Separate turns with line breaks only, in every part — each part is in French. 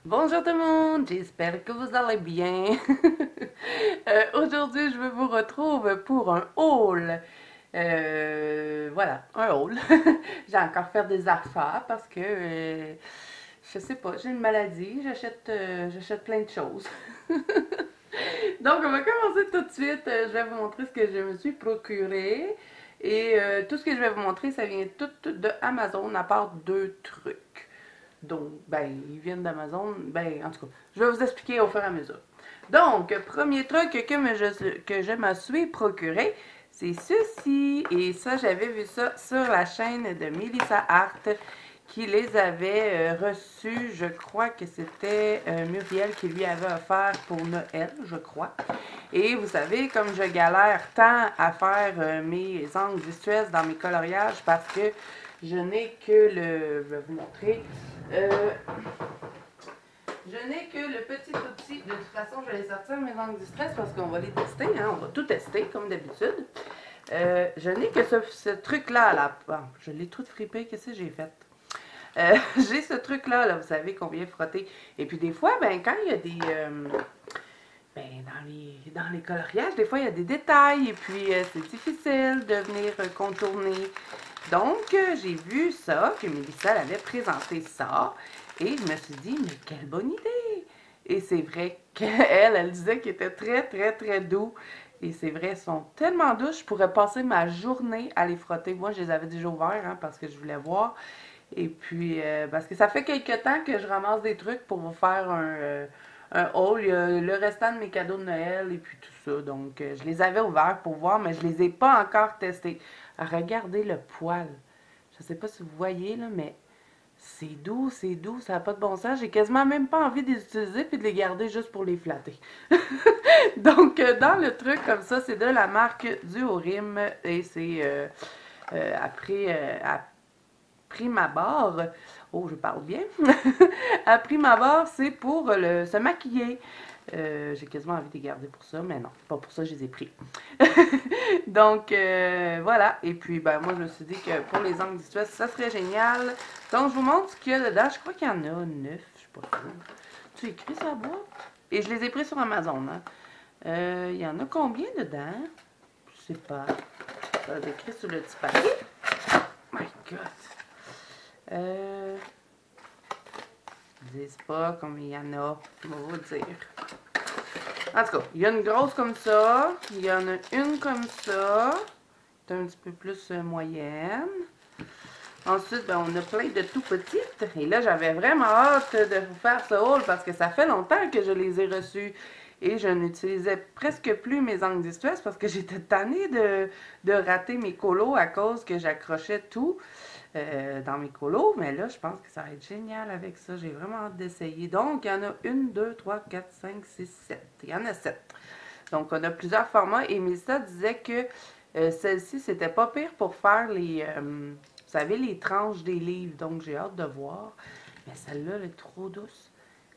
Bonjour tout le monde, j'espère que vous allez bien. Aujourd'hui, je vous retrouve pour un haul. Voilà, un haul. J'ai encore fait des affaires parce que, je sais pas, j'ai une maladie, j'achète plein de choses. Donc, on va commencer tout de suite. Je vais vous montrer ce que je me suis procuré. Et tout ce que je vais vous montrer, ça vient tout de Amazon, à part deux trucs. Donc, ben, ils viennent d'Amazon. Ben, en tout cas, je vais vous expliquer au fur et à mesure. Donc, premier truc que je me suis procuré, c'est ceci. Et ça, j'avais vu ça sur la chaîne de Melissa Hart qui les avait reçus. Je crois que c'était Muriel qui lui avait offert pour Noël, je crois. Et vous savez, comme je galère tant à faire mes angles visuels dans mes coloriages parce que je n'ai que le... Je vais vous montrer. Euh, je n'ai que le petit outil. De toute façon, je vais sortir mes angles distress parce qu'on va les tester. Hein, on va tout tester, comme d'habitude. Je n'ai que ce truc-là. Là. Bon, je l'ai tout frippé. Qu'est-ce que j'ai fait? J'ai ce truc-là, là, vous savez, qu'on vient frotter. Et puis des fois, ben, quand il y a des... ben, dans les coloriages, des fois, il y a des détails. Et puis, c'est difficile de venir contourner. Donc, j'ai vu ça, que Mélissa avait présenté ça, et je me suis dit, mais quelle bonne idée! Et c'est vrai qu'elle, elle disait qu'il était très, très, très doux. Et c'est vrai, ils sont tellement doux, je pourrais passer ma journée à les frotter. Moi, je les avais déjà ouverts, hein, parce que je voulais voir. Et puis, parce que ça fait quelques temps que je ramasse des trucs pour vous faire un haul. Il y a le restant de mes cadeaux de Noël et puis tout ça. Donc, je les avais ouverts pour voir, mais je les ai pas encore testés. Regardez le poil. Je sais pas si vous voyez, là, mais c'est doux, ça n'a pas de bon sens. J'ai quasiment même pas envie de les utiliser puis de les garder juste pour les flatter. Donc, dans le truc comme ça, c'est de la marque Duorim et c'est à prime abord. Oh, je parle bien. À prime abord, c'est pour se maquiller. J'ai quasiment envie de les garder pour ça, mais non, pas pour ça, je les ai pris. Donc, voilà. Et puis, ben, moi, je me suis dit que pour les angles visuels, ça serait génial. Donc, je vous montre ce qu'il y a dedans. Je crois qu'il y en a 9, je sais pas trop. Tu écris sa boîte? Et je les ai pris sur Amazon. Hein. Il y en a combien dedans? Je sais pas. Ça va être écrit sur le petit papier. My God. Ils disent pas combien il y en a. On va vous dire. En tout cas, il y a une grosse comme ça. Il y en a une comme ça. C'est un petit peu plus moyenne. Ensuite, ben, on a plein de tout petites. Et là, j'avais vraiment hâte de vous faire ce haul parce que ça fait longtemps que je les ai reçus. Et je n'utilisais presque plus mes angles distress parce que j'étais tannée de rater mes colos à cause que j'accrochais tout dans mes colos. Mais là, je pense que ça va être génial avec ça. J'ai vraiment hâte d'essayer. Donc, il y en a 1, 2, 3, 4, 5, 6, 7. Il y en a 7. Donc, on a plusieurs formats. Et Mélissa disait que celle-ci, c'était pas pire pour faire vous savez, les tranches des livres. Donc, j'ai hâte de voir. Mais celle-là, elle est trop douce.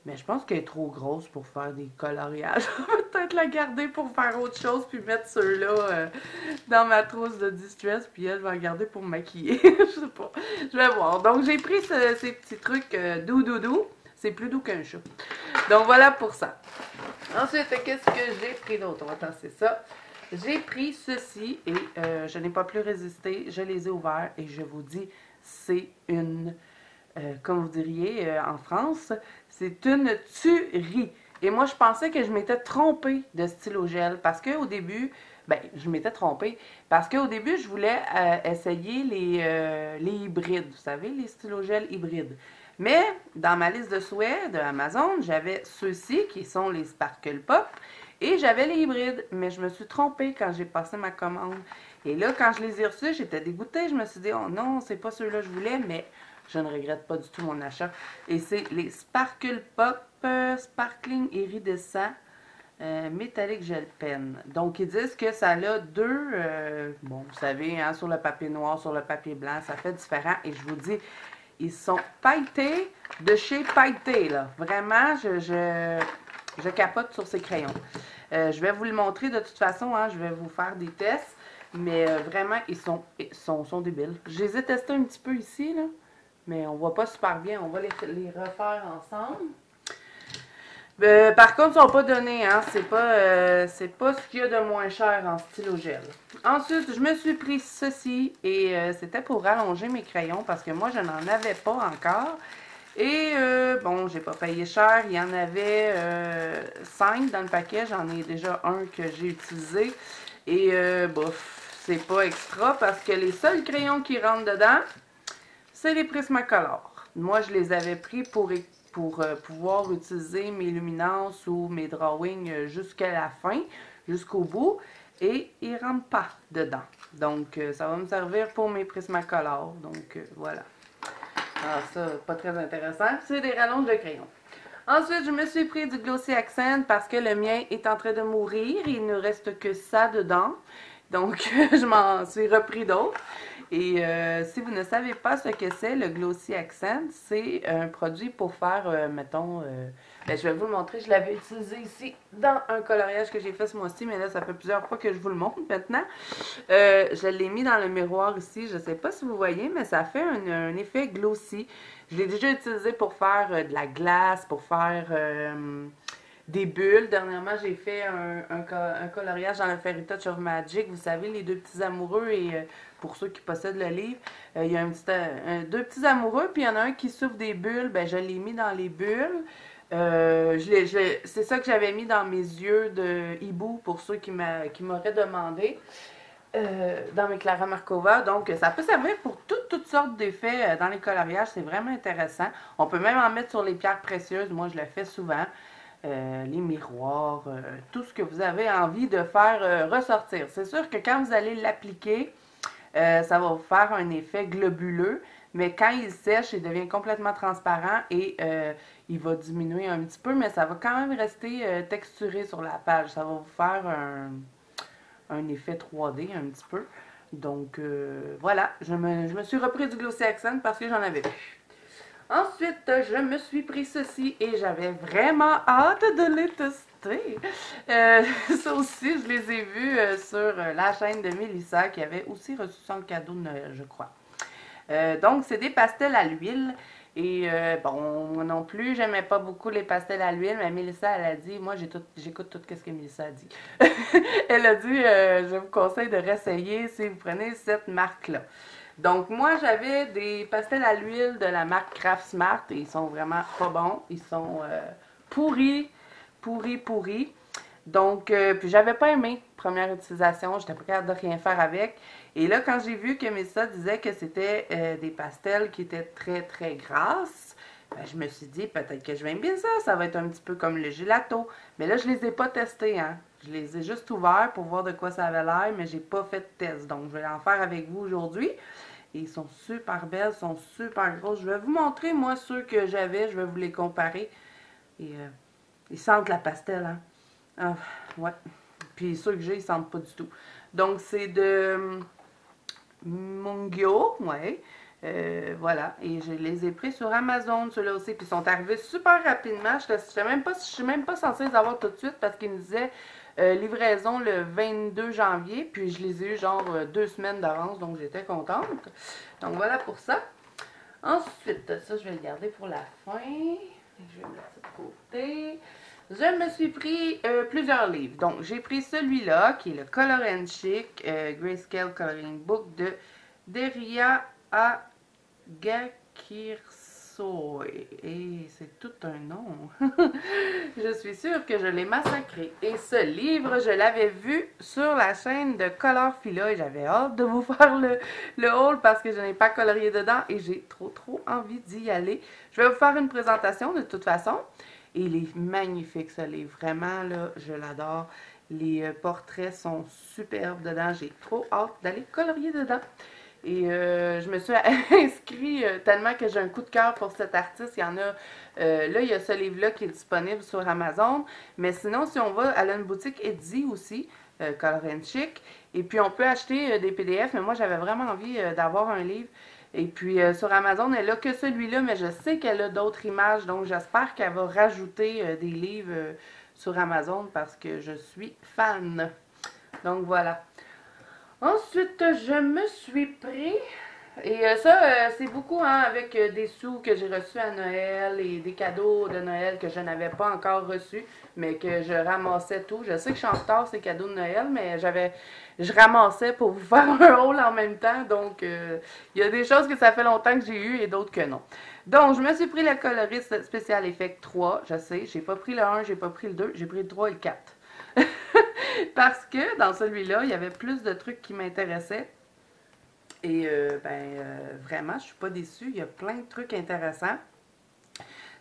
Mais je pense qu'elle est trop grosse pour faire des coloriages. Je vais peut-être la garder pour faire autre chose, puis mettre ceux-là dans ma trousse de distress, puis elle, je vais la garder pour me maquiller. Je sais pas. Je vais voir. Donc, j'ai pris ces petits trucs doux, doux, doux. C'est plus doux qu'un chat. Donc, voilà pour ça. Ensuite, qu'est-ce que j'ai pris d'autre? Attends, c'est ça. J'ai pris ceci et je n'ai pas plus résisté. Je les ai ouverts et je vous dis, c'est une... comme vous diriez en France, c'est une tuerie. Et moi, je pensais que je m'étais trompée de stylo gel parce qu'au début, ben, je m'étais trompée parce qu'au début, je voulais essayer les hybrides, vous savez, les stylos gel hybrides. Mais dans ma liste de souhaits de Amazon, j'avais ceux-ci qui sont les Sparkle Pop et j'avais les hybrides. Mais je me suis trompée quand j'ai passé ma commande. Et là, quand je les ai reçus, j'étais dégoûtée. Je me suis dit, oh non, c'est pas ceux-là que je voulais, mais je ne regrette pas du tout mon achat. Et c'est les Sparkle Pop Sparkling Iridescent Métallique Gel Pen. Donc, ils disent que ça a deux, bon, vous savez, hein, sur le papier noir, sur le papier blanc, ça fait différent. Et je vous dis, ils sont pailletés de chez Pailleté, là. Vraiment, je capote sur ces crayons. Je vais vous le montrer de toute façon, hein, je vais vous faire des tests. Mais vraiment, ils sont débiles. Je les ai testés un petit peu ici, là. Mais on voit pas super bien. On va les refaire ensemble. Par contre, ils sont pas donnés, hein. C'est pas ce qu'il y a de moins cher en stylo gel. Ensuite, je me suis pris ceci et c'était pour rallonger mes crayons parce que moi, je n'en avais pas encore. Et bon, j'ai pas payé cher. Il y en avait 5 dans le paquet. J'en ai déjà un que j'ai utilisé. Et bof, c'est pas extra parce que les seuls crayons qui rentrent dedans, c'est les Prismacolor. Moi, je les avais pris pour pouvoir utiliser mes luminances ou mes drawings jusqu'à la fin, jusqu'au bout, et ils ne rentrent pas dedans. Donc, ça va me servir pour mes Prismacolor. Donc, voilà. Alors ça, pas très intéressant. C'est des rallonges de crayon. Ensuite, je me suis pris du Glossy Accent parce que le mien est en train de mourir. Il ne reste que ça dedans. Donc, je m'en suis repris d'autres. Et si vous ne savez pas ce que c'est, le Glossy Accent, c'est un produit pour faire, mettons, ben, je vais vous le montrer. Je l'avais utilisé ici dans un coloriage que j'ai fait ce mois-ci, mais là, ça fait plusieurs fois que je vous le montre maintenant. Je l'ai mis dans le miroir ici. Je ne sais pas si vous voyez, mais ça fait un effet glossy. Je l'ai déjà utilisé pour faire de la glace, pour faire des bulles. Dernièrement, j'ai fait un coloriage dans le Fairy Touch of Magic. Vous savez, les deux petits amoureux et pour ceux qui possèdent le livre, il y a deux petits amoureux, puis il y en a un qui souffle des bulles. Ben, je l'ai mis dans les bulles. C'est ça que j'avais mis dans mes yeux de hibou pour ceux qui m'auraient demandé. Dans mes Clara Markova. Donc, ça peut servir pour toutes sortes d'effets dans les coloriages. C'est vraiment intéressant. On peut même en mettre sur les pierres précieuses. Moi, je le fais souvent. Les miroirs, tout ce que vous avez envie de faire ressortir. C'est sûr que quand vous allez l'appliquer, ça va vous faire un effet globuleux. Mais quand il sèche, il devient complètement transparent et il va diminuer un petit peu, mais ça va quand même rester texturé sur la page. Ça va vous faire un effet 3D un petit peu. Donc, voilà, je me suis repris du Glossy Accent parce que j'en avais plus. Ensuite, je me suis pris ceci et j'avais vraiment hâte de les tester. Ça aussi, je les ai vus sur la chaîne de Mélissa qui avait aussi reçu son cadeau de Noël, je crois. Donc, c'est des pastels à l'huile. Et bon, moi non plus, j'aimais pas beaucoup les pastels à l'huile, mais Mélissa, elle a dit, moi j'écoute tout ce que Mélissa a dit. Elle a dit, je vous conseille de réessayer si vous prenez cette marque-là. Donc, moi, j'avais des pastels à l'huile de la marque Craft Smart et ils sont vraiment pas bons. Ils sont pourris. Donc, puis j'avais pas aimé première utilisation. J'étais pas capable de rien faire avec. Et là, quand j'ai vu que Mélissa disait que c'était des pastels qui étaient très grasses, ben, je me suis dit, peut-être que je vais aimer bien ça. Ça va être un petit peu comme le gelato. Mais là, je les ai pas testés, hein. Je les ai juste ouverts pour voir de quoi ça avait l'air, mais j'ai pas fait de test. Donc, je vais en faire avec vous aujourd'hui. Et ils sont super belles, sont super grosses. Je vais vous montrer, moi, ceux que j'avais. Je vais vous les comparer. Et ils sentent la pastel, hein. Ah, ouais. Puis ceux que j'ai, ils sentent pas du tout. Donc, c'est de Mungyo, ouais. Voilà, et je les ai pris sur Amazon, ceux-là aussi, puis ils sont arrivés super rapidement. Je suis même pas censée les avoir tout de suite parce qu'ils me disaient livraison le 22 janvier, puis je les ai eu genre 2 semaines d'avance, donc j'étais contente. Donc voilà pour ça. Ensuite, ça je vais le garder pour la fin. Je vais le mettre de côté. Je me suis pris plusieurs livres. Donc, j'ai pris celui-là, qui est le Color and Chic Grayscale Coloring Book de Deria Agakirsoy. Et c'est tout un nom. Je suis sûre que je l'ai massacré. Et ce livre, je l'avais vu sur la chaîne de Color Fila et j'avais hâte de vous faire le haul parce que je n'ai pas colorié dedans et j'ai trop envie d'y aller. Je vais vous faire une présentation de toute façon. Et il est magnifique ce livre, vraiment là, je l'adore. Les portraits sont superbes dedans, j'ai trop hâte d'aller colorier dedans. Et je me suis inscrite tellement que j'ai un coup de cœur pour cet artiste. Il y en a, là il y a ce livre-là qui est disponible sur Amazon. Mais sinon, si on va, elle a une boutique Etsy aussi, Color and Chic. Et puis on peut acheter des PDF, mais moi j'avais vraiment envie d'avoir un livre. Et puis sur Amazon, elle n'a que celui-là, mais je sais qu'elle a d'autres images, donc j'espère qu'elle va rajouter des livres sur Amazon parce que je suis fan. Donc voilà. Ensuite, je me suis pris Et ça, c'est beaucoup hein, avec des sous que j'ai reçus à Noël et des cadeaux de Noël que je n'avais pas encore reçus, mais que je ramassais tout. Je sais que je suis en retard, ces cadeaux de Noël, mais je ramassais pour vous faire un haul en même temps. Donc, il y a des choses que ça fait longtemps que j'ai eues et d'autres que non. Donc, je me suis pris le coloriste Special Effect 3, je sais. J'ai pas pris le 1, j'ai pas pris le 2, j'ai pris le 3 et le 4. Parce que dans celui-là, il y avait plus de trucs qui m'intéressaient. Et vraiment, je suis pas déçue. Il y a plein de trucs intéressants.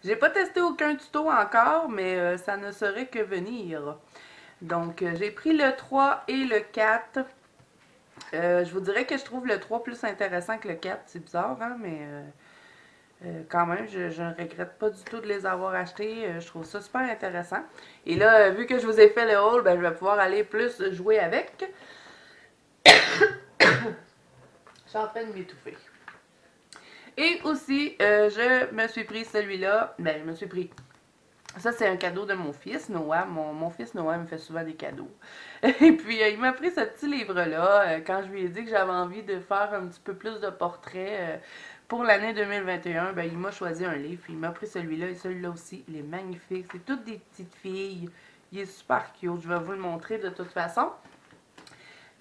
J'ai pas testé aucun tuto encore, mais ça ne saurait que venir. Donc, j'ai pris le 3 et le 4. Je vous dirais que je trouve le 3 plus intéressant que le 4. C'est bizarre, hein, mais quand même, je ne regrette pas du tout de les avoir achetés. Je trouve ça super intéressant. Et là, vu que je vous ai fait le haul, ben, je vais pouvoir aller plus jouer avec. Je suis en train de m'étouffer. Et aussi, je me suis pris celui-là. Ben, je me suis pris. Ça, c'est un cadeau de mon fils, Noah. Mon fils Noah me fait souvent des cadeaux. Et puis, il m'a pris ce petit livre-là quand je lui ai dit que j'avais envie de faire un petit peu plus de portraits pour l'année 2021. Ben, il m'a choisi un livre. Il m'a pris celui-là et celui-là aussi. Il est magnifique. C'est toutes des petites filles. Il est super cute. Je vais vous le montrer de toute façon.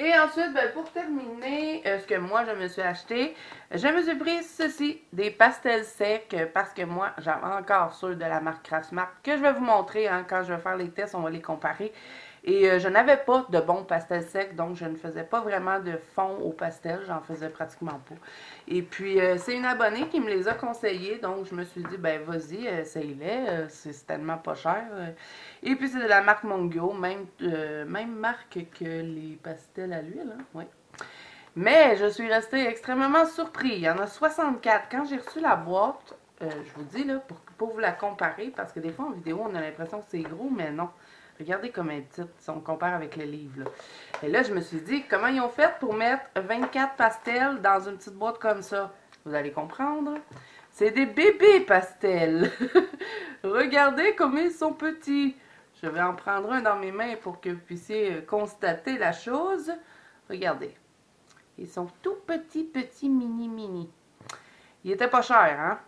Et ensuite, ben, pour terminer, ce que moi je me suis acheté, je me suis pris ceci, des pastels secs, parce que moi, j'avais encore ceux de la marque Craftsmart, que je vais vous montrer, hein, quand je vais faire les tests, on va les comparer. Et je n'avais pas de bons pastels secs, donc je ne faisais pas vraiment de fond au pastel, j'en faisais pratiquement pas. Et puis, c'est une abonnée qui me les a conseillés, donc je me suis dit, ben vas-y, essaye-les, c'est tellement pas cher. Et puis, c'est de la marque Mongyo, même marque que les pastels à l'huile, hein? Oui. Mais je suis restée extrêmement surpris. Il y en a 64. Quand j'ai reçu la boîte, je vous dis, là, pour vous la comparer, parce que des fois en vidéo, on a l'impression que c'est gros, mais non. Regardez comme elle est petite, si on compare avec le livre. Là. Et là, je me suis dit, comment ils ont fait pour mettre 24 pastels dans une petite boîte comme ça? Vous allez comprendre. C'est des bébés pastels. Regardez comme ils sont petits. Je vais en prendre un dans mes mains pour que vous puissiez constater la chose. Regardez. Ils sont tout petits, mini. Ils étaient pas chers, hein?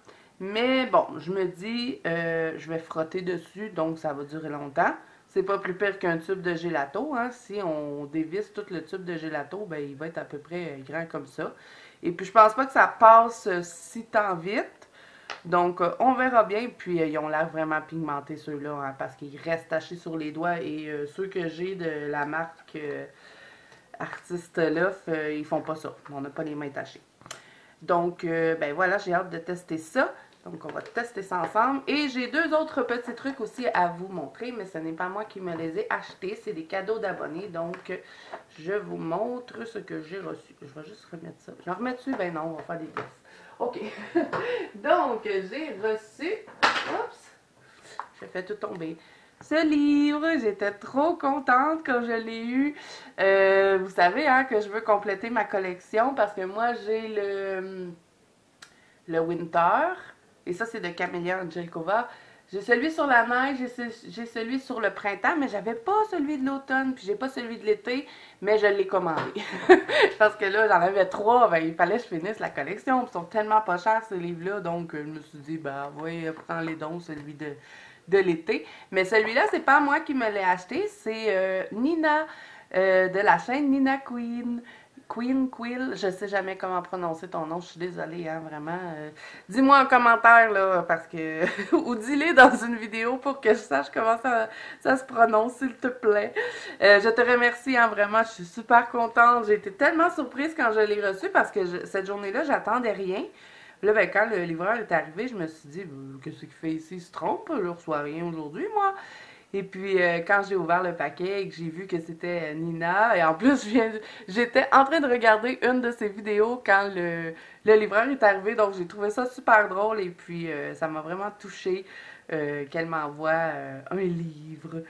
Mais bon, je me dis, je vais frotter dessus, donc ça va durer longtemps. C'est pas plus pire qu'un tube de gelato, hein? Si on dévisse tout le tube de gelato, ben il va être à peu près grand comme ça. Et puis je pense pas que ça passe si tant vite. Donc, on verra bien. Puis, ils ont l'air vraiment pigmentés, ceux-là, hein, parce qu'ils restent tachés sur les doigts. Et ceux que j'ai de la marque Artiste Love, ils font pas ça. On n'a pas les mains tachées. Donc, ben voilà, j'ai hâte de tester ça. Donc, on va tester ça ensemble. Et j'ai deux autres petits trucs aussi à vous montrer, mais ce n'est pas moi qui me les ai achetés. C'est des cadeaux d'abonnés. Donc, je vous montre ce que j'ai reçu. Je vais juste remettre ça. Je vais remettre dessus? Ben non, on va faire des tests. OK. Donc, j'ai reçu... Oups! Je fais tout tomber. Ce livre, j'étais trop contente quand je l'ai eu. Vous savez hein, que je veux compléter ma collection parce que moi, j'ai le Winter. Et ça, c'est de Camélia Angelkova. J'ai celui sur la neige, j'ai celui sur le printemps, mais j'avais pas celui de l'automne, puis j'ai pas celui de l'été, mais je l'ai commandé. Parce que là, j'en avais trois, ben il fallait que je finisse la collection. Ils sont tellement pas chers ces livres-là, donc je me suis dit, ben oui, prends les dons, celui de l'été. Mais celui-là, c'est pas moi qui me l'ai acheté, c'est Nina de la chaîne Nina Queen. Quill, je sais jamais comment prononcer ton nom, je suis désolée, hein, vraiment. Dis-moi en commentaire, là, parce que... ou dis-le dans une vidéo pour que je sache comment ça se prononce, s'il te plaît. Je te remercie, hein, vraiment, je suis super contente. J'ai été tellement surprise quand je l'ai reçu parce que cette journée-là, j'attendais rien. Là, ben, quand le livreur est arrivé, je me suis dit, qu'est-ce qu'il fait ici? Il se trompe, je ne reçois rien aujourd'hui, moi. Et puis, quand j'ai ouvert le paquet et que j'ai vu que c'était Nina, et en plus, j'étais en train de regarder une de ses vidéos quand le livreur est arrivé, donc j'ai trouvé ça super drôle et puis ça m'a vraiment touchée qu'elle m'envoie un livre.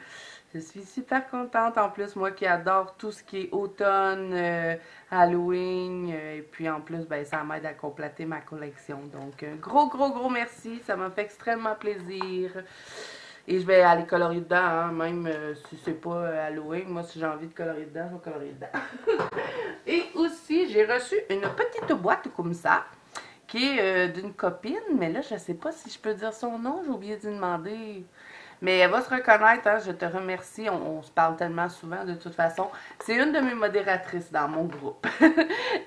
Je suis super contente, en plus, moi qui adore tout ce qui est automne, Halloween, et puis en plus, ben, ça m'aide à compléter ma collection. Donc, gros merci, ça m'a fait extrêmement plaisir. Et je vais aller colorier dedans, hein, même si c'est pas Halloween. Moi, si j'ai envie de colorier dedans, je vais colorier dedans. Et aussi, j'ai reçu une petite boîte comme ça, qui est d'une copine, mais là, je sais pas si je peux dire son nom, j'ai oublié d'y demander. Mais elle va se reconnaître, hein, je te remercie, on se parle tellement souvent de toute façon. C'est une de mes modératrices dans mon groupe.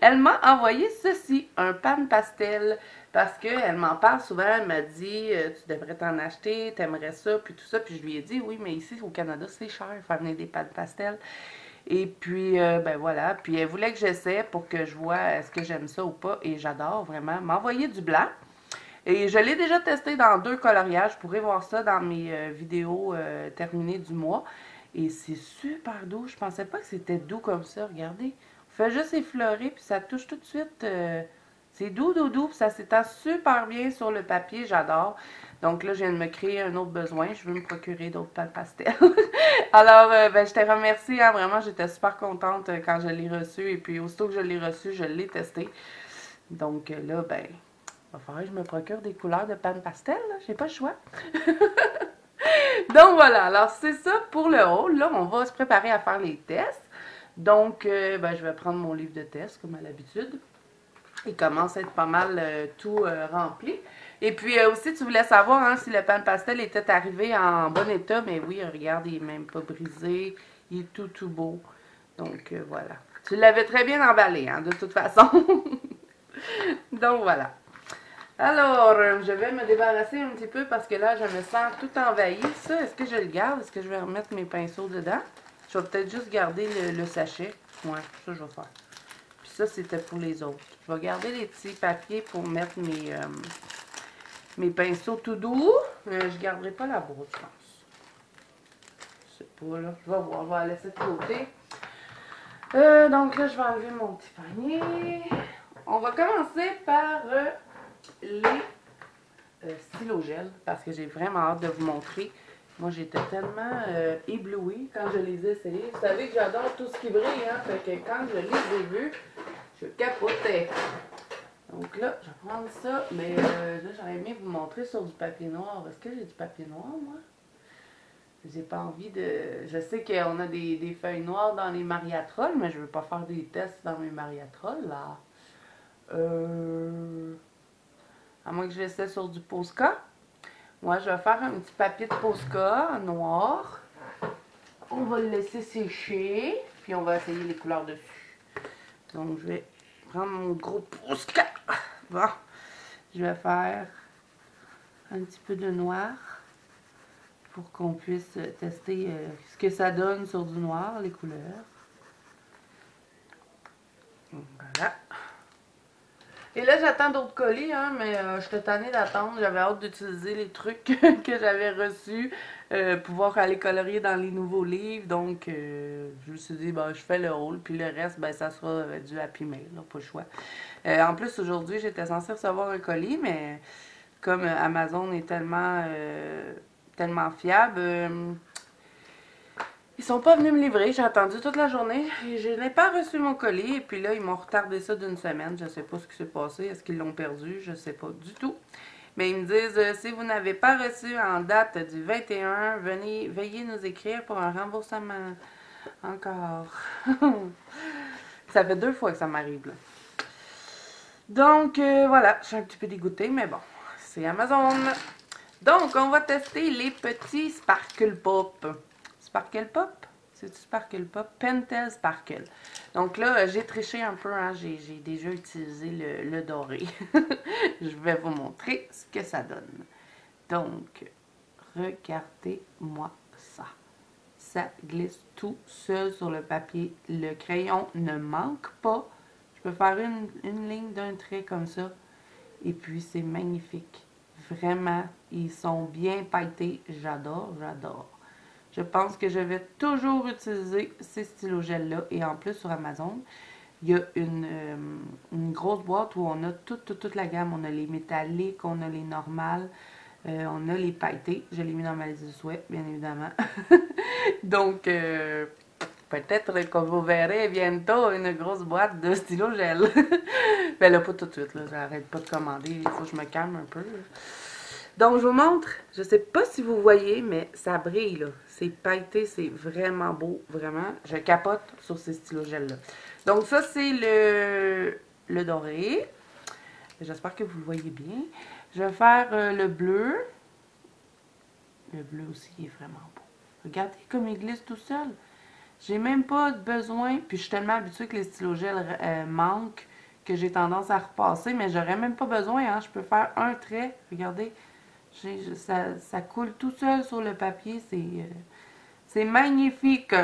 Elle m'a envoyé ceci, un pan pastel, parce qu'elle m'en parle souvent, elle m'a dit, tu devrais t'en acheter, t'aimerais ça, puis tout ça, puis je lui ai dit, oui, mais ici au Canada, c'est cher, faire venir des pans pastels. Et puis, ben voilà, puis elle voulait que j'essaie pour que je vois est-ce que j'aime ça ou pas, et j'adore vraiment. M'envoyer du blanc. Et je l'ai déjà testé dans 2 coloriages. Vous pourrez voir ça dans mes vidéos terminées du mois. Et c'est super doux. Je pensais pas que c'était doux comme ça. Regardez. On fait juste effleurer, puis ça touche tout de suite. C'est doux, doux, doux. Puis ça s'étend super bien sur le papier. J'adore. Donc là, je viens de me créer un autre besoin. Je veux me procurer d'autres pâtes pastel. Alors, ben, je te remercie. Hein, vraiment, j'étais super contente quand je l'ai reçu. Et puis, aussitôt que je l'ai reçu, je l'ai testé. Donc là, ben... il va falloir que je me procure des couleurs de pan pastel, là. J'ai pas le choix. Donc voilà, alors c'est ça pour le haul. Là, on va se préparer à faire les tests. Donc, ben, je vais prendre mon livre de test, comme à l'habitude. Il commence à être pas mal tout rempli. Et puis aussi, tu voulais savoir hein, si le pan pastel était arrivé en bon état. Mais oui, regarde, il n'est même pas brisé. Il est tout, tout beau. Donc, voilà. Tu l'avais très bien emballé, hein, de toute façon. Donc, voilà. Alors, je vais me débarrasser un petit peu parce que là, je me sens tout envahi. Ça, est-ce que je le garde? Est-ce que je vais remettre mes pinceaux dedans? Je vais peut-être juste garder le sachet. Ouais, ça, je vais faire. Puis ça, c'était pour les autres. Je vais garder les petits papiers pour mettre mes pinceaux tout doux. Je garderai pas la boîte, je pense. Je sais pas, là. Je vais voir. Je vais la laisser de côté. Donc là, je vais enlever mon petit panier. On va commencer par... les stylos gel parce que j'ai vraiment hâte de vous montrer. Moi, j'étais tellement éblouie quand je les ai essayés. Vous savez que j'adore tout ce qui brille, hein? Fait que quand je les ai vus, je capotais. Donc là, je vais prendre ça, mais là, j'aurais aimé vous montrer sur du papier noir. Est-ce que j'ai du papier noir, moi? J'ai pas envie de... Je sais qu'on a des feuilles noires dans les mariatrolles, mais je veux pas faire des tests dans mes mariatrolles, là. À moins que je laisse sur du Posca. Moi, je vais faire un petit papier de Posca noir. On va le laisser sécher. Puis on va essayer les couleurs dessus. Donc, je vais prendre mon gros Posca. Bon. Je vais faire un petit peu de noir. Pour qu'on puisse tester ce que ça donne sur du noir, les couleurs. Voilà. Et là, j'attends d'autres colis, hein, mais je suis tannée d'attendre. J'avais hâte d'utiliser les trucs que j'avais reçus, pouvoir aller colorier dans les nouveaux livres. Donc, je me suis dit, ben, je fais le haul, puis le reste, ben, ça sera du Happy Mail, là, pas le choix. En plus, aujourd'hui, j'étais censée recevoir un colis, mais comme Amazon est tellement fiable, ils sont pas venus me livrer, j'ai attendu toute la journée et je n'ai pas reçu mon colis. Et puis là, ils m'ont retardé ça d'une semaine. Je sais pas ce qui s'est passé. Est-ce qu'ils l'ont perdu? Je sais pas du tout. Mais ils me disent, si vous n'avez pas reçu en date du 21, veuillez nous écrire pour un remboursement. Encore. Ça fait 2 fois que ça m'arrive là. Donc, voilà, je suis un petit peu dégoûtée, mais bon, c'est Amazon. Donc, on va tester les petits Sparkle Pop. Sparkle Pop? C'est du Sparkle Pop? Pentel Sparkle. Donc là, j'ai triché un peu, hein? J'ai déjà utilisé le doré. Je vais vous montrer ce que ça donne. Donc, regardez-moi ça. Ça glisse tout seul sur le papier. Le crayon ne manque pas. Je peux faire une ligne d'un trait comme ça. Et puis, c'est magnifique. Vraiment, ils sont bien pailletés. J'adore, j'adore. Je pense que je vais toujours utiliser ces stylos gel-là. Et en plus, sur Amazon, il y a une grosse boîte où on a toute la gamme. On a les métalliques, on a les normales, on a les pailletés. Je l'ai mis dans ma liste de souhaits, bien évidemment. Donc, peut-être que vous verrez bientôt une grosse boîte de stylos gel. Ben là, pas tout de suite. J'arrête pas de commander. Il faut que je me calme un peu. Là. Donc, je vous montre. Je sais pas si vous voyez, mais ça brille, là. C'est pailleté, c'est vraiment beau, vraiment. Je capote sur ces stylos gel-là. Donc ça, c'est le doré. J'espère que vous le voyez bien. Je vais faire le bleu. Le bleu aussi, il est vraiment beau. Regardez comme il glisse tout seul. J'ai même pas besoin, puis je suis tellement habituée que les stylogels manquent que j'ai tendance à repasser, mais j'aurais même pas besoin, hein. Je peux faire un trait, regardez, ça coule tout seul sur le papier, c'est magnifique.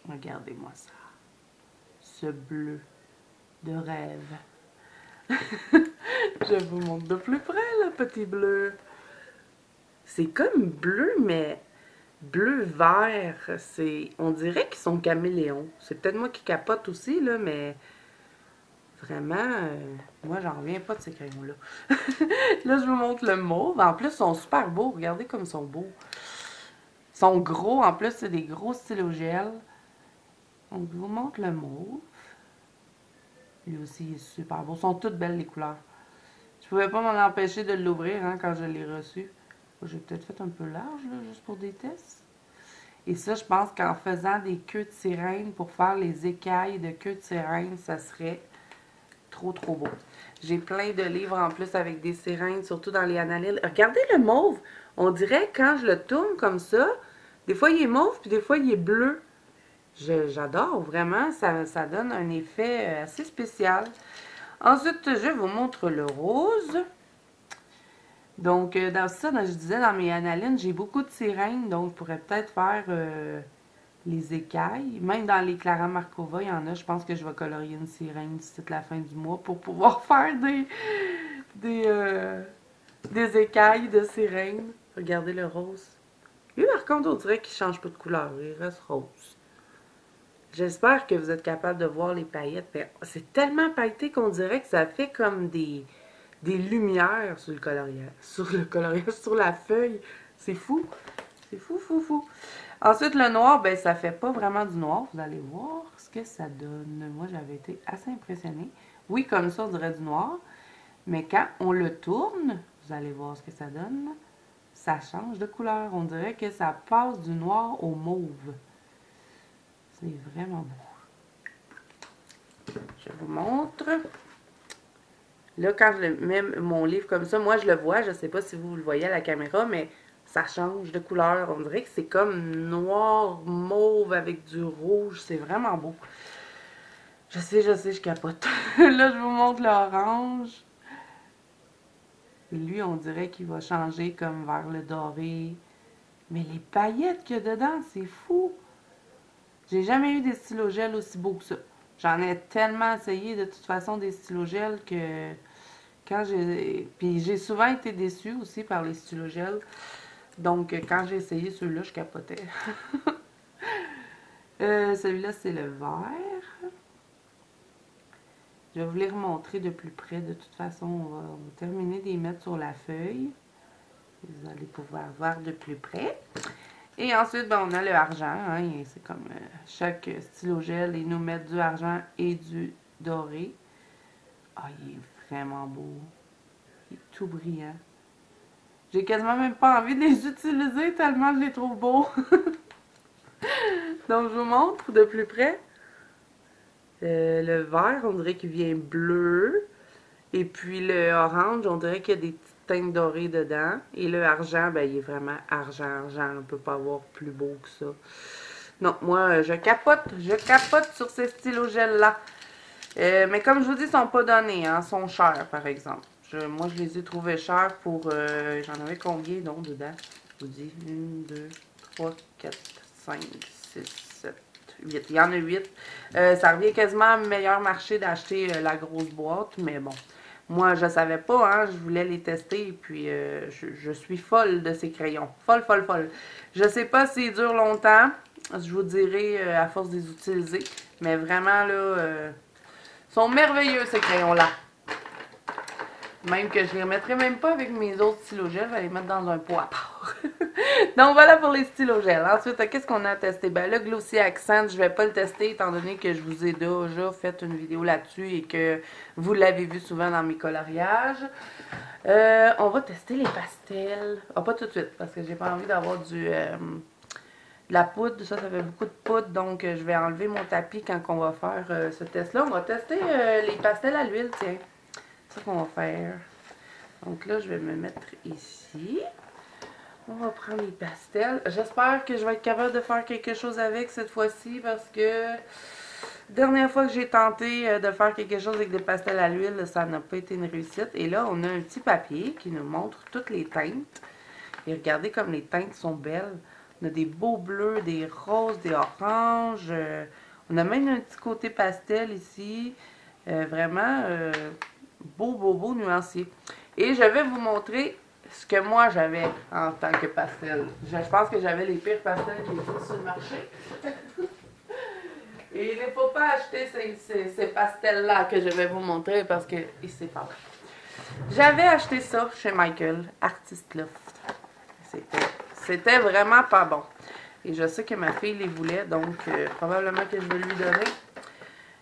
Regardez-moi ça, ce bleu de rêve. Je vous montre de plus près le petit bleu. C'est comme bleu, mais bleu-vert, on dirait qu'ils sont caméléons. C'est peut-être moi qui capote aussi, là, mais vraiment, moi, j'en reviens pas de ces crayons-là. Là, je vous montre le mauve. En plus, ils sont super beaux. Regardez comme ils sont beaux. Ils sont gros. En plus, c'est des gros stylogels. Donc, je vous montre le mauve. Lui aussi, il est super beau. Ils sont toutes belles, les couleurs. Je pouvais pas m'en empêcher de l'ouvrir hein, quand je l'ai reçu. J'ai peut-être fait un peu large, là, juste pour des tests. Et ça, je pense qu'en faisant des queues de sirène pour faire les écailles de queue de sirène, ça serait trop, trop beau. J'ai plein de livres en plus avec des sirènes, surtout dans les analyles. Regardez le mauve! On dirait quand je le tourne comme ça, des fois il est mauve, puis des fois il est bleu. J'adore, vraiment. Ça donne un effet assez spécial. Ensuite, je vous montre le rose. Donc, dans ça, je disais dans mes analynes, j'ai beaucoup de sirènes, donc je pourrais peut-être faire les écailles. Même dans les Clara Markova, il y en a, je pense que je vais colorier une sirène d'ici la fin du mois pour pouvoir faire des écailles de sirène. Regardez le rose. Lui, par contre, on dirait qu'il change pas de couleur, il reste rose. J'espère que vous êtes capable de voir les paillettes. C'est tellement pailleté qu'on dirait que ça fait comme des lumières sur le coloriage. Sur la feuille. C'est fou. C'est fou, fou, fou. Ensuite, le noir, ben ça fait pas vraiment du noir. Vous allez voir ce que ça donne. Moi, j'avais été assez impressionnée. Oui, comme ça, on dirait du noir. Mais quand on le tourne, vous allez voir ce que ça donne. Ça change de couleur. On dirait que ça passe du noir au mauve. C'est vraiment beau. Je vous montre. Là, quand je mets mon livre comme ça, moi, je le vois. Je ne sais pas si vous le voyez à la caméra, mais ça change de couleur. On dirait que c'est comme noir, mauve avec du rouge. C'est vraiment beau. Je sais, je capote. Là, je vous montre l'orange. Lui, on dirait qu'il va changer comme vers le doré. Mais les paillettes qu'il y a dedans, c'est fou. J'ai jamais eu des stylogels aussi beaux que ça. J'en ai tellement essayé de toute façon des stylogels que quand puis j'ai souvent été déçue aussi par les stylogels. Donc quand j'ai essayé ceux-là, je capotais. Celui-là, c'est le vert. Je vais vous les remontrer de plus près. De toute façon, on va terminer de les mettre sur la feuille. Vous allez pouvoir voir de plus près. Et ensuite, ben, on a le argent. Hein, c'est comme chaque stylogel, ils nous mettent du argent et du doré. Ah, il est vraiment beau. Il est tout brillant. J'ai quasiment même pas envie de les utiliser tellement je les trouve beaux. Donc, je vous montre de plus près. Le vert, on dirait qu'il vient bleu. Et puis le orange, on dirait qu'il y a des petites teintes dorées dedans. Et le argent, ben, il est vraiment argent. On ne peut pas avoir plus beau que ça. Non, moi, je capote sur ces stylos-gels-là. Mais comme je vous dis, ils sont pas donnés, hein, ils sont chers, par exemple. Moi, je les ai trouvés chers pour... j'en avais combien, donc, dedans? Je vous dis, 1, 2, 3, 4, 5, 6, 7, 8. Il y en a 8. Ça revient quasiment au meilleur marché d'acheter la grosse boîte, mais bon. Moi, je savais pas, hein, je voulais les tester, et puis je suis folle de ces crayons. Folle, folle, folle. Je sais pas s'ils durent longtemps, je vous dirai à force de les utiliser, mais vraiment, là, sont merveilleux ces crayons-là. Même que je les remettrai même pas avec mes autres stylogels, je vais les mettre dans un pot à part. Donc voilà pour les stylogels. Ensuite, qu'est-ce qu'on a testé? Ben le Glossy Accent, je vais pas le tester étant donné que je vous ai déjà fait une vidéo là-dessus et que vous l'avez vu souvent dans mes coloriages. On va tester les pastels. Ah, pas tout de suite, parce que j'ai pas envie d'avoir de la poudre. Ça fait beaucoup de poudre, donc je vais enlever mon tapis quand on va faire ce test-là. On va tester les pastels à l'huile, tiens. C'est ça qu'on va faire. Donc là, je vais me mettre ici. On va prendre les pastels. J'espère que je vais être capable de faire quelque chose avec cette fois-ci parce que dernière fois que j'ai tenté de faire quelque chose avec des pastels à l'huile, ça n'a pas été une réussite. Et là, on a un petit papier qui nous montre toutes les teintes. Et regardez comme les teintes sont belles. On a des beaux bleus, des roses, des oranges. On a même un petit côté pastel ici. Vraiment beau nuancier. Et je vais vous montrer ce que moi j'avais en tant que pastel. Je pense que j'avais les pires pastels qui existent sur le marché. Et il ne faut pas acheter ces pastels-là que je vais vous montrer parce que c'est pas vrai. J'avais acheté ça chez Michael, Artist Loft. C'était vraiment pas bon. Et je sais que ma fille les voulait, donc probablement que je vais lui donner.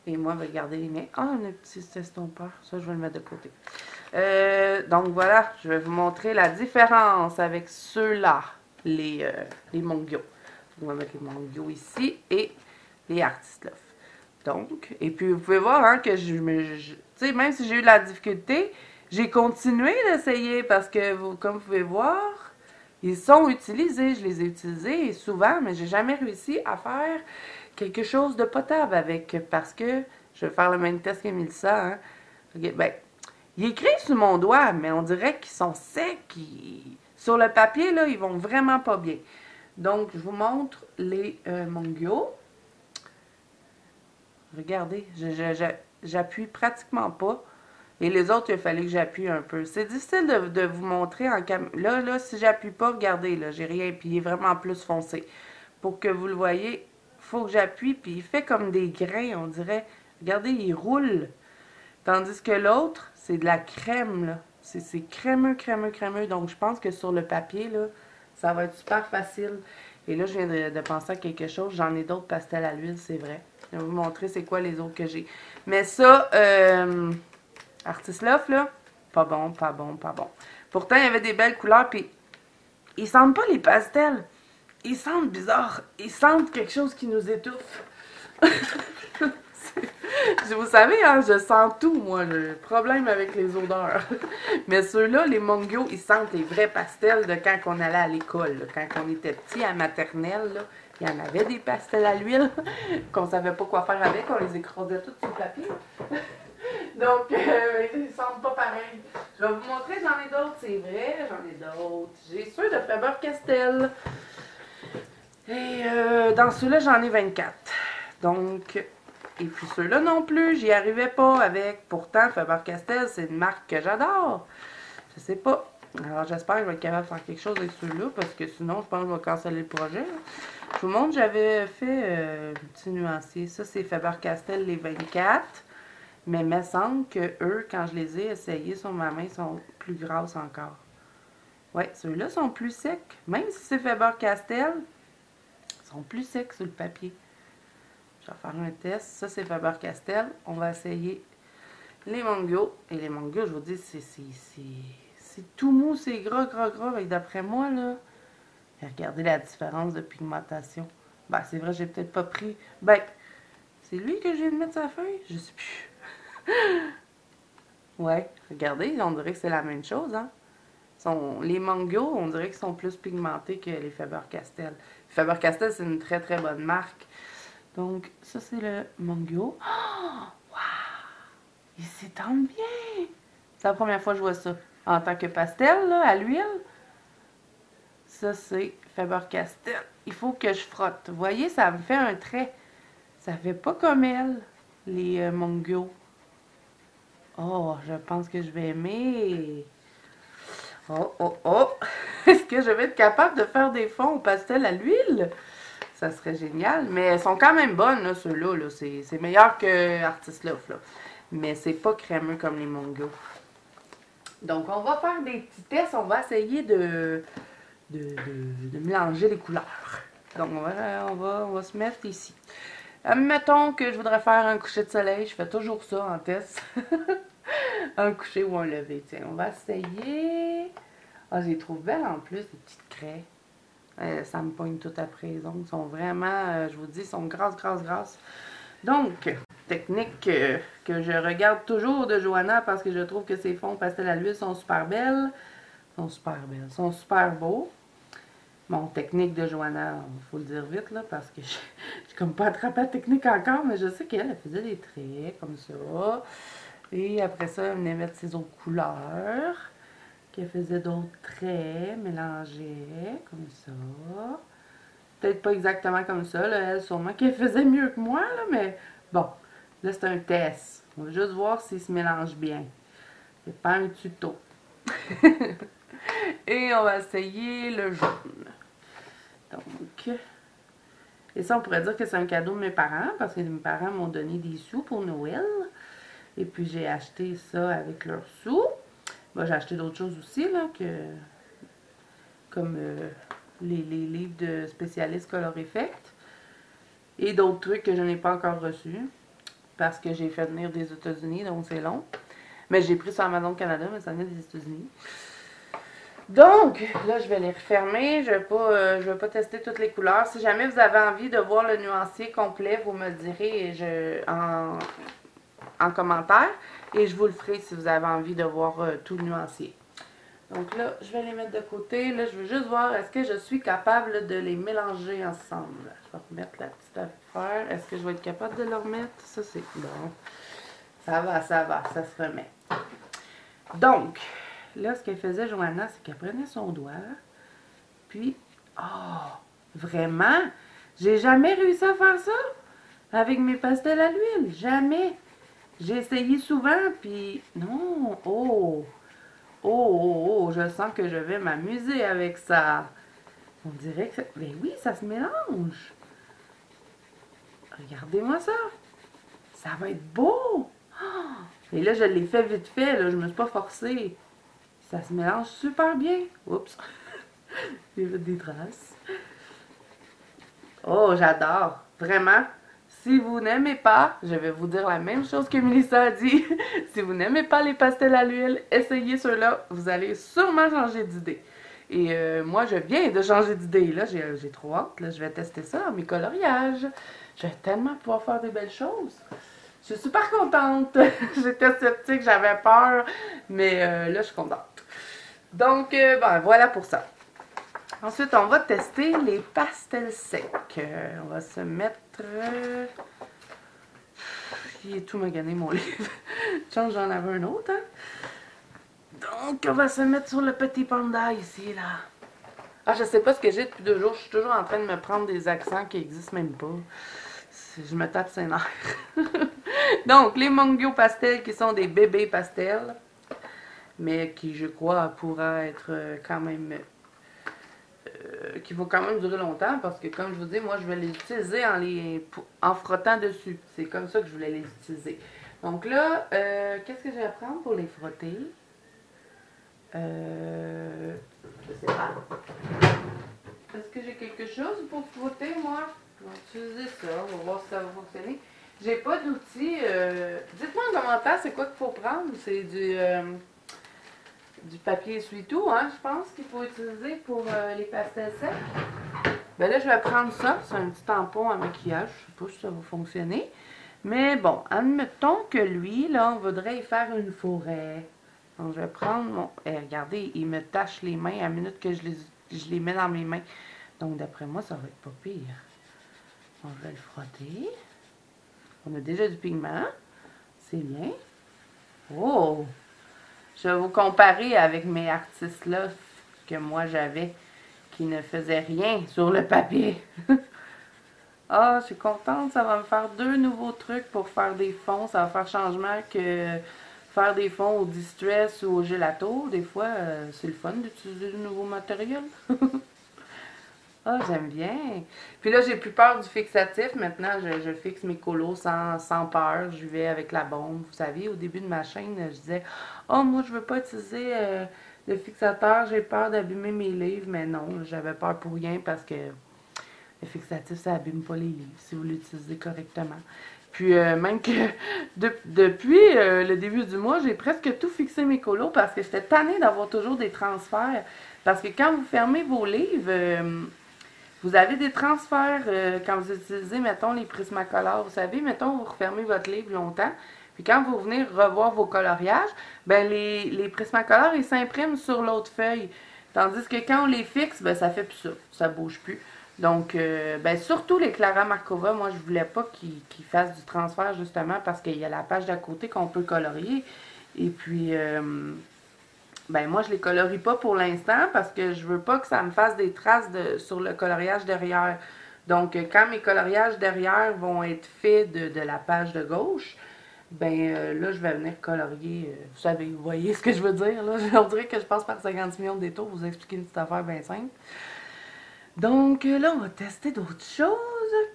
Et moi, je vais garder les miens. Ah, un petit estompeur. Ça, je vais le mettre de côté. Donc voilà, je vais vous montrer la différence avec ceux-là, les Mongyo. On va mettre les Mongyo ici et les Artist Loft. Donc, et puis vous pouvez voir hein, que tu sais, même si j'ai eu de la difficulté, j'ai continué d'essayer parce que, comme vous pouvez voir, ils sont utilisés. Je les ai utilisés souvent, mais j'ai jamais réussi à faire quelque chose de potable avec parce que je vais faire le même test que Mélissa. Hein. Okay, ben, il écrit sur mon doigt, mais on dirait qu'ils sont secs. Sur le papier, là, ils vont vraiment pas bien. Donc, je vous montre les Mongyo. Regardez, j'appuie pratiquement pas. Et les autres, il a fallu que j'appuie un peu. C'est difficile de vous montrer en caméra. Là, si j'appuie pas, regardez, là, j'ai rien. Puis il est vraiment plus foncé. Pour que vous le voyez, il faut que j'appuie. Puis il fait comme des grains, on dirait. Regardez, il roule. Tandis que l'autre, c'est de la crème, là. C'est crémeux. Donc, je pense que sur le papier, là, ça va être super facile. Et là, je viens de penser à quelque chose. J'en ai d'autres pastels à l'huile, c'est vrai. Je vais vous montrer c'est quoi les autres que j'ai. Mais ça, Artist Loft, là, pas bon. Pourtant, il y avait des belles couleurs, puis ils sentent pas les pastels. Ils sentent bizarre. Ils sentent quelque chose qui nous étouffe. Vous savez, hein, je sens tout, moi, le problème avec les odeurs. Mais ceux-là, les Mongyo, ils sentent les vrais pastels de quand on allait à l'école. Quand on était petit, à maternelle, là, il y en avait des pastels à l'huile qu'on savait pas quoi faire avec. On les écrasait tous sur le papier. Donc, ils sentent pas pareil. Je vais vous montrer, j'en ai d'autres, c'est vrai, j'en ai d'autres. J'ai ceux de Faber-Castell. Et dans ceux-là, j'en ai 24. Donc, et puis ceux-là non plus, j'y arrivais pas avec. Pourtant, Faber-Castell, c'est une marque que j'adore. Je sais pas. Alors, j'espère que je vais être capable de faire quelque chose avec ceux-là, parce que sinon, je pense que je vais canceller le projet. Je vous montre, j'avais fait un petit nuancier. Ça, c'est Faber-Castell, les 24. Mais il me semble que eux, quand je les ai essayés sur ma main, sont plus grasses encore. Ouais, ceux-là sont plus secs. Même si c'est Faber-Castell, ils sont plus secs sur le papier. Je vais faire un test. Ça, c'est Faber-Castell. On va essayer les Mongyo. Et les Mongyo, je vous dis, c'est tout mou, c'est gras. Et d'après moi, là, regardez la différence de pigmentation. Ben, c'est vrai, j'ai peut-être pas pris. Ben, c'est lui que je viens de mettre sa feuille? Je sais plus. Ouais, regardez, on dirait que c'est la même chose, hein. Les Mongyo, on dirait qu'ils sont plus pigmentés que les Faber-Castell. Faber-Castell, c'est une très bonne marque. Donc, ça, c'est le Mongyo. Oh! Wow! Il s'étend bien! C'est la première fois que je vois ça. En tant que pastel, là, à l'huile. Ça, c'est Faber-Castell. Il faut que je frotte. Vous voyez, ça me fait un trait. Ça fait pas comme elle, les Mongyo. Oh, je pense que je vais aimer. Oh! Est-ce que je vais être capable de faire des fonds au pastel à l'huile? Ça serait génial. Mais elles sont quand même bonnes, là, ceux-là. Là. C'est meilleur que Artist Loft, là. Mais c'est pas crémeux comme les Mongyo. Donc, on va faire des petits tests. On va essayer de mélanger les couleurs. Donc, on va se mettre ici. Admettons que je voudrais faire un coucher de soleil. Je fais toujours ça en test. Un coucher ou un lever. Tiens, on va essayer. Ah, je les trouve belles en plus, des petites craies. Ça me pogne tout après. Les ongles sont vraiment, je vous dis, sont grasses. Donc, technique que je regarde toujours de Johanna parce que je trouve que ses fonds pastel à l'huile sont super belles. Sont super beaux. Bon, technique de Johanna, il faut le dire vite, là, parce que j'ai comme pas attrapé la technique encore, mais je sais qu'elle faisait des traits comme ça. Et après ça, elle venait mettre ses autres couleurs, qu'elle faisait d'autres traits, mélangeait, comme ça. Peut-être pas exactement comme ça, là, elle, sûrement qu'elle faisait mieux que moi, là, mais bon, là, c'est un test. On va juste voir s'il se mélange bien. C'est pas un tuto. Et on va essayer le jaune. Donc, et ça, on pourrait dire que c'est un cadeau de mes parents, parce que mes parents m'ont donné des sous pour Noël. Et puis, j'ai acheté ça avec leurs sous. Bon, j'ai acheté d'autres choses aussi, là, comme les livres de spécialistes Color Effect. Et d'autres trucs que je n'ai pas encore reçus, parce que j'ai fait venir des États-Unis, donc c'est long. Mais j'ai pris sur Amazon Canada, mais ça vient des États-Unis. Donc, là, je vais les refermer. Je vais pas tester toutes les couleurs. Si jamais vous avez envie de voir le nuancier complet, vous me le direz en commentaire. Et je vous le ferai si vous avez envie de voir tout le nuancier. Donc là, je vais les mettre de côté. Là, je veux juste voir, est-ce que je suis capable de les mélanger ensemble. Je vais remettre la petite affaire. Est-ce que je vais être capable de le remettre? Ça, c'est bon. Ça se remet. Donc, là, ce qu'elle faisait, Johanna, c'est qu'elle prenait son doigt, puis, oh, vraiment, j'ai jamais réussi à faire ça avec mes pastels à l'huile, jamais. J'ai essayé souvent, puis, non, je sens que je vais m'amuser avec ça. On dirait que, ben oui, ça se mélange. Regardez-moi ça. Ça va être beau. Et là, je l'ai fait vite fait, là, je me suis pas forcée. Ça se mélange super bien. Oups. J'ai fait des traces. Oh, j'adore. Vraiment. Si vous n'aimez pas, je vais vous dire la même chose que Melissa a dit. Si vous n'aimez pas les pastels à l'huile, essayez ceux-là. Vous allez sûrement changer d'idée. Et moi, je viens de changer d'idée. Là, j'ai trop hâte. Là, je vais tester ça dans mes coloriages. Je vais tellement pouvoir faire des belles choses. Je suis super contente. J'étais sceptique, j'avais peur. Mais là, je suis contente. Donc, ben, voilà pour ça. Ensuite, on va tester les pastels secs. On va se mettre... Il est tout magané, mon livre. Chance, j'en avais un autre, hein? Donc, on va se mettre sur le petit panda ici, là. Ah, je sais pas ce que j'ai depuis 2 jours. Je suis toujours en train de me prendre des accents qui existent même pas. Je me tape ses nerfs. Donc, les Mongyo pastels qui sont des bébés pastels. Mais qui, je crois, pourra être quand même... qui vont quand même durer longtemps parce que, comme je vous dis, moi, je vais les utiliser en frottant dessus. C'est comme ça que je voulais les utiliser. Donc là, qu'est-ce que je vais prendre pour les frotter? Je sais pas. Est-ce que j'ai quelque chose pour frotter, moi? Je vais utiliser ça. On va voir si ça va fonctionner. J'ai pas d'outils. Dites-moi en commentaire, c'est quoi qu'il faut prendre? C'est du papier essuie-tout, hein, je pense qu'il faut utiliser pour les pastels secs. Ben là, je vais prendre ça. C'est un petit tampon à maquillage. Je sais pas si ça va fonctionner. Mais bon, admettons que lui, là, on voudrait y faire une forêt. Donc, je vais prendre mon... regardez, il me tache les mains à la minute que je les mets dans mes mains. Donc, d'après moi, ça va être pas pire. Donc, je vais le frotter. On a déjà du pigment. C'est bien. Oh! Je vais vous comparer avec mes artistes-là que moi j'avais, qui ne faisaient rien sur le papier. Ah, je suis contente, ça va me faire 2 nouveaux trucs pour faire des fonds. Ça va faire changement que faire des fonds au Distress ou au Gelato. Des fois, c'est le fun d'utiliser du nouveau matériel. Ah, j'aime bien. Puis là, j'ai plus peur du fixatif. Maintenant, je fixe mes colos sans peur. Je vais avec la bombe. Vous savez, au début de ma chaîne, je disais « Oh, moi, je veux pas utiliser le fixateur. J'ai peur d'abîmer mes livres. » Mais non, j'avais peur pour rien parce que le fixatif, ça abîme pas les livres si vous l'utilisez correctement. Puis même que depuis le début du mois, j'ai presque tout fixé mes colos parce que j'étais tannée d'avoir toujours des transferts. Parce que quand vous fermez vos livres... vous avez des transferts quand vous utilisez, mettons, les Prismacolor. Vous savez, mettons, vous refermez votre livre longtemps, puis quand vous venez revoir vos coloriages, ben les Prismacolor, ils s'impriment sur l'autre feuille. Tandis que quand on les fixe, ben ça fait plus ça. Ça bouge plus. Donc, ben surtout les Clara Markova, moi je voulais pas qu'ils fassent du transfert justement parce qu'il y a la page d'à côté qu'on peut colorier. Et puis, ben moi je les colorie pas pour l'instant parce que je veux pas que ça me fasse des traces sur le coloriage derrière. Donc, quand mes coloriages derrière vont être faits de la page de gauche, ben là, je vais venir colorier. Vous savez, vous voyez ce que je veux dire, là. On dirait que je passe par 50 millions de détours pour vous expliquer une petite affaire bien simple. Donc là, on va tester d'autres choses.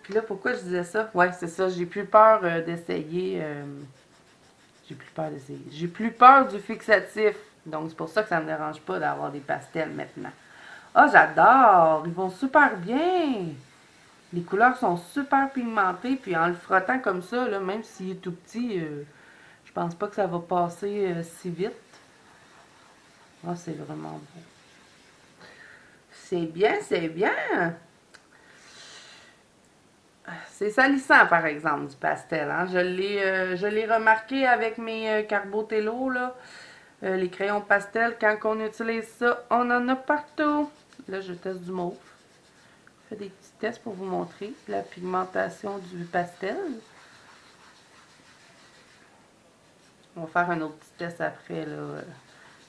Puis là, pourquoi je disais ça? Ouais, c'est ça, j'ai plus peur d'essayer. J'ai plus peur d'essayer. J'ai plus peur du fixatif. Donc, c'est pour ça que ça me dérange pas d'avoir des pastels maintenant. Ah, j'adore! Ils vont super bien! Les couleurs sont super pigmentées, puis en le frottant comme ça, là, même s'il est tout petit, je pense pas que ça va passer si vite. Ah, c'est vraiment beau. C'est bien, c'est bien! C'est salissant, par exemple, du pastel. Hein? Je l'ai remarqué avec mes Carbotello, là. Les crayons pastel, quand on utilise ça, on en a partout. Là, je teste du mauve. Je fais des petits tests pour vous montrer la pigmentation du pastel. On va faire un autre petit test après, là.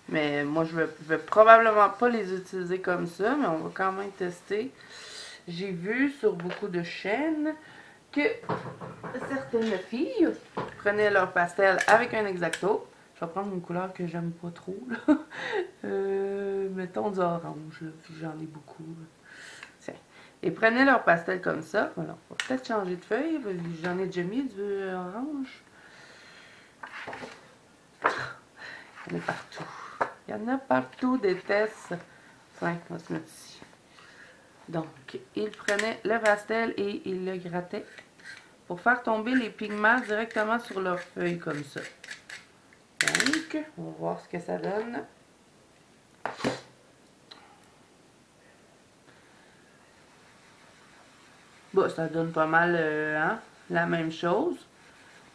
Mais moi, je vais probablement pas les utiliser comme ça, mais on va quand même tester. J'ai vu sur beaucoup de chaînes que certaines filles prenaient leur pastel avec un X-Acto. Je vais prendre une couleur que j'aime pas trop, là. Mettons du orange, là, puis j'en ai beaucoup. Tiens. Et prenaient leur pastel comme ça. Voilà, on va peut-être changer de feuille. J'en ai déjà mis du orange. Il y en a partout. Il y en a partout des tests. Tiens, on va se mettre ici. Donc, il prenait le pastel et il le grattait pour faire tomber les pigments directement sur leur feuille comme ça. Donc, on va voir ce que ça donne. Bon, ça donne pas mal hein, la même chose.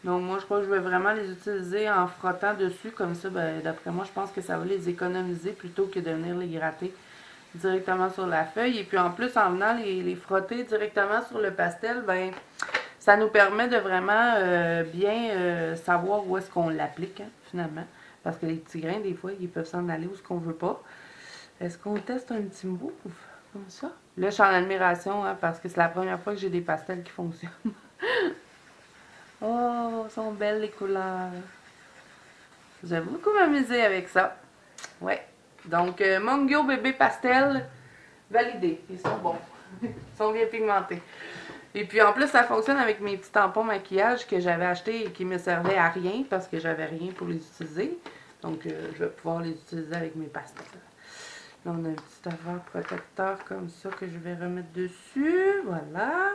Donc, moi, je crois que je vais vraiment les utiliser en frottant dessus. Comme ça, ben, d'après moi, je pense que ça va les économiser plutôt que de venir les gratter directement sur la feuille. Et puis, en plus, en venant les frotter directement sur le pastel, ben, ça nous permet de vraiment bien savoir où est-ce qu'on l'applique, hein, finalement. Parce que les petits grains, des fois, ils peuvent s'en aller où ce qu'on veut pas. Est-ce qu'on teste un petit move comme ça? Là, je suis en admiration, hein, parce que c'est la première fois que j'ai des pastels qui fonctionnent. Oh, sont belles les couleurs. J'ai beaucoup m'amusé avec ça. Ouais. Donc, Mongyo bébé pastel, validé. Ils sont bons. Ils sont bien pigmentés. Et puis en plus, ça fonctionne avec mes petits tampons maquillage que j'avais achetés et qui me servaient à rien parce que j'avais rien pour les utiliser. Donc, je vais pouvoir les utiliser avec mes pastels. Là, on a un petit affaire protecteur comme ça que je vais remettre dessus. Voilà.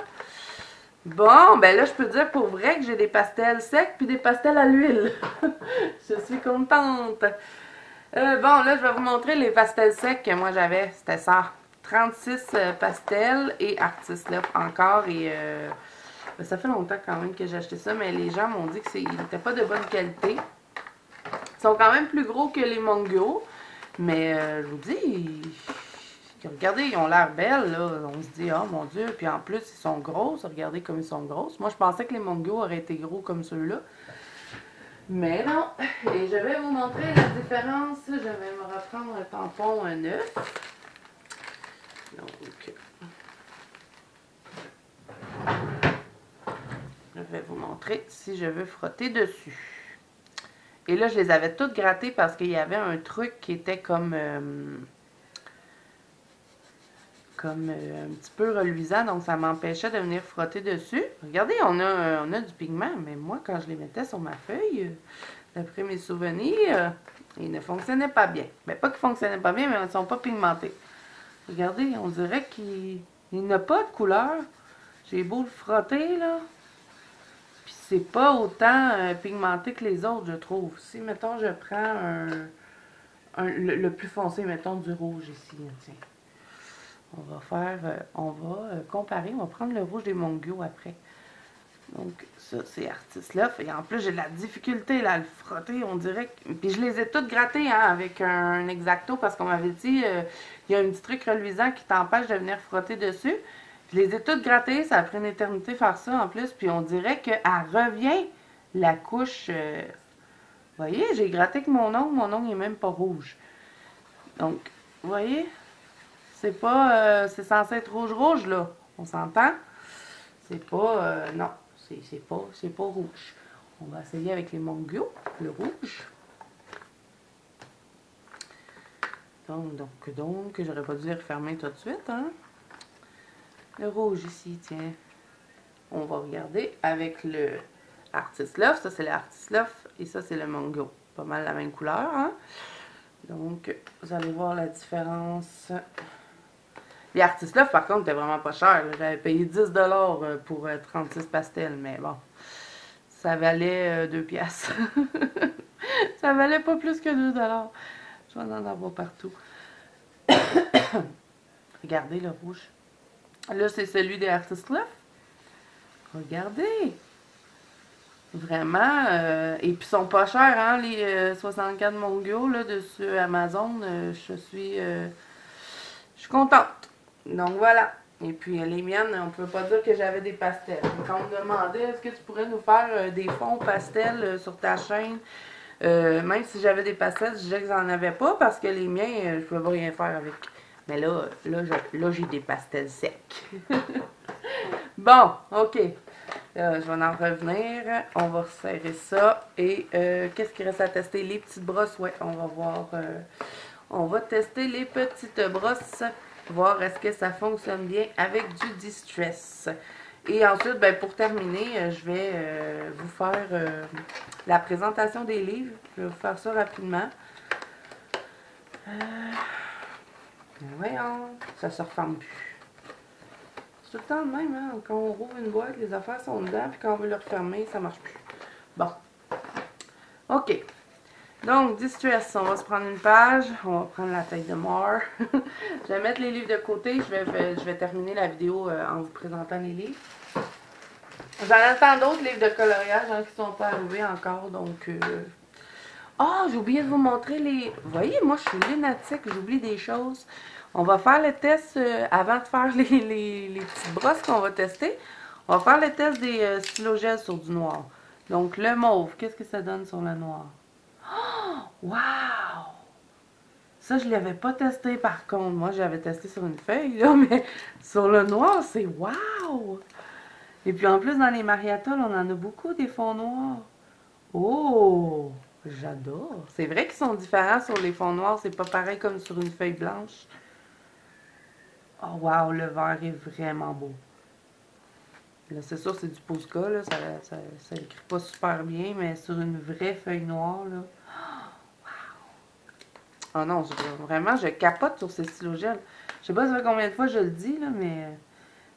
Bon, ben là, je peux dire pour vrai que j'ai des pastels secs puis des pastels à l'huile. Je suis contente. Bon, là, je vais vous montrer les pastels secs que moi j'avais. C'était ça. 36 pastels et Artist Love encore. Et ça fait longtemps quand même que j'ai acheté ça, mais les gens m'ont dit que n'était pas de bonne qualité. Ils sont quand même plus gros que les Mongyo. Mais je vous dis, regardez, ils ont l'air belles, là. On se dit, oh mon Dieu. Puis en plus, ils sont grosses. Regardez comme ils sont grosses. Moi, je pensais que les Mongyo auraient été gros comme ceux-là. Mais non. Et je vais vous montrer la différence. Je vais me reprendre un tampon neuf. Donc, je vais vous montrer si je veux frotter dessus. Et là, je les avais toutes grattées parce qu'il y avait un truc qui était comme un petit peu reluisant, donc ça m'empêchait de venir frotter dessus. Regardez, on a du pigment, mais moi, quand je les mettais sur ma feuille, d'après mes souvenirs, ils ne fonctionnaient pas bien. Mais pas qu'ils fonctionnaient pas bien, mais ils ne sont pas pigmentés. Regardez, on dirait qu'il n'a pas de couleur. J'ai beau le frotter, là. Puis c'est pas autant pigmenté que les autres, je trouve. Si, mettons, je prends le plus foncé, mettons, du rouge ici, tiens. on va comparer, on va prendre le rouge des Mongo après. Donc, ça, c'est Artist Love. Et en plus, j'ai de la difficulté là, à le frotter, on dirait. Puis je les ai toutes grattées hein, avec un X-Acto parce qu'on m'avait dit il y a un petit truc reluisant qui t'empêche de venir frotter dessus. Je les ai toutes grattées, ça a pris une éternité faire ça en plus. Puis on dirait qu'elle revient la couche. Vous voyez, j'ai gratté avec mon ongle n'est même pas rouge. Donc, vous voyez, c'est pas. C'est censé être rouge-rouge là. On s'entend? C'est pas. Non. C'est pas rouge. On va essayer avec les Mongo, le rouge. Donc, j'aurais pas dû les refermer tout de suite, hein. Le rouge ici, tiens. On va regarder avec le Artist Love. Ça, c'est le Artist Love et ça, c'est le Mongo. Pas mal la même couleur, hein. Donc, vous allez voir la différence. Les Artist Love, par contre, étaient vraiment pas cher. J'avais payé 10$ pour 36 pastels, mais bon. Ça valait 2 piastres. Ça valait pas plus que 2$. Je vais en avoir partout. Regardez le rouge. Là, c'est celui des Artist Love. Regardez. Vraiment. Et puis, ils sont pas chers, hein, les 64 Mongo, là, dessus Amazon. Je suis contente. Donc, voilà. Et puis, les miennes, on ne peut pas dire que j'avais des pastels. Quand on me demandait, est-ce que tu pourrais nous faire des fonds pastels sur ta chaîne? Même si j'avais des pastels, je disais que j'en avais pas parce que les miens, je pouvais pas rien faire avec. Mais là j'ai des pastels secs. Bon, ok. Je vais en revenir. On va resserrer ça. Et qu'est-ce qu'il reste à tester? Les petites brosses, ouais, on va voir. On va tester les petites brosses. Voir est-ce que ça fonctionne bien avec du Distress. Et ensuite, ben, pour terminer, je vais vous faire la présentation des livres. Je vais vous faire ça rapidement. Voyons, ça se referme plus. C'est tout le temps le même, hein? Quand on rouvre une boîte, les affaires sont dedans, puis quand on veut le refermer, ça marche plus. Bon. OK. Donc, Distress, on va se prendre une page. On va prendre la taille de mort. Je vais mettre les livres de côté. Je vais terminer la vidéo en vous présentant les livres. J'en attends d'autres livres de coloriage hein, qui ne sont pas arrivés encore. Donc, ah, j'ai oublié de vous montrer les... Vous voyez, moi, je suis lunatique. J'oublie des choses. On va faire le test avant de faire les petites brosses qu'on va tester. On va faire le test des stylogels sur du noir. Donc, le mauve, qu'est-ce que ça donne sur le noir? Wow! Ça, je ne l'avais pas testé par contre. Moi, j'avais testé sur une feuille, là, mais sur le noir, c'est wow! Et puis en plus, dans les mariatoles, on en a beaucoup des fonds noirs. Oh! J'adore! C'est vrai qu'ils sont différents sur les fonds noirs. C'est pas pareil comme sur une feuille blanche. Oh wow! Le vert est vraiment beau. Là, c'est sûr, c'est du Posca, là. Ça écrit pas super bien, mais sur une vraie feuille noire, là. Oh non, vraiment, je capote sur ces stylogels. Je sais pas ça fait combien de fois je le dis, là, mais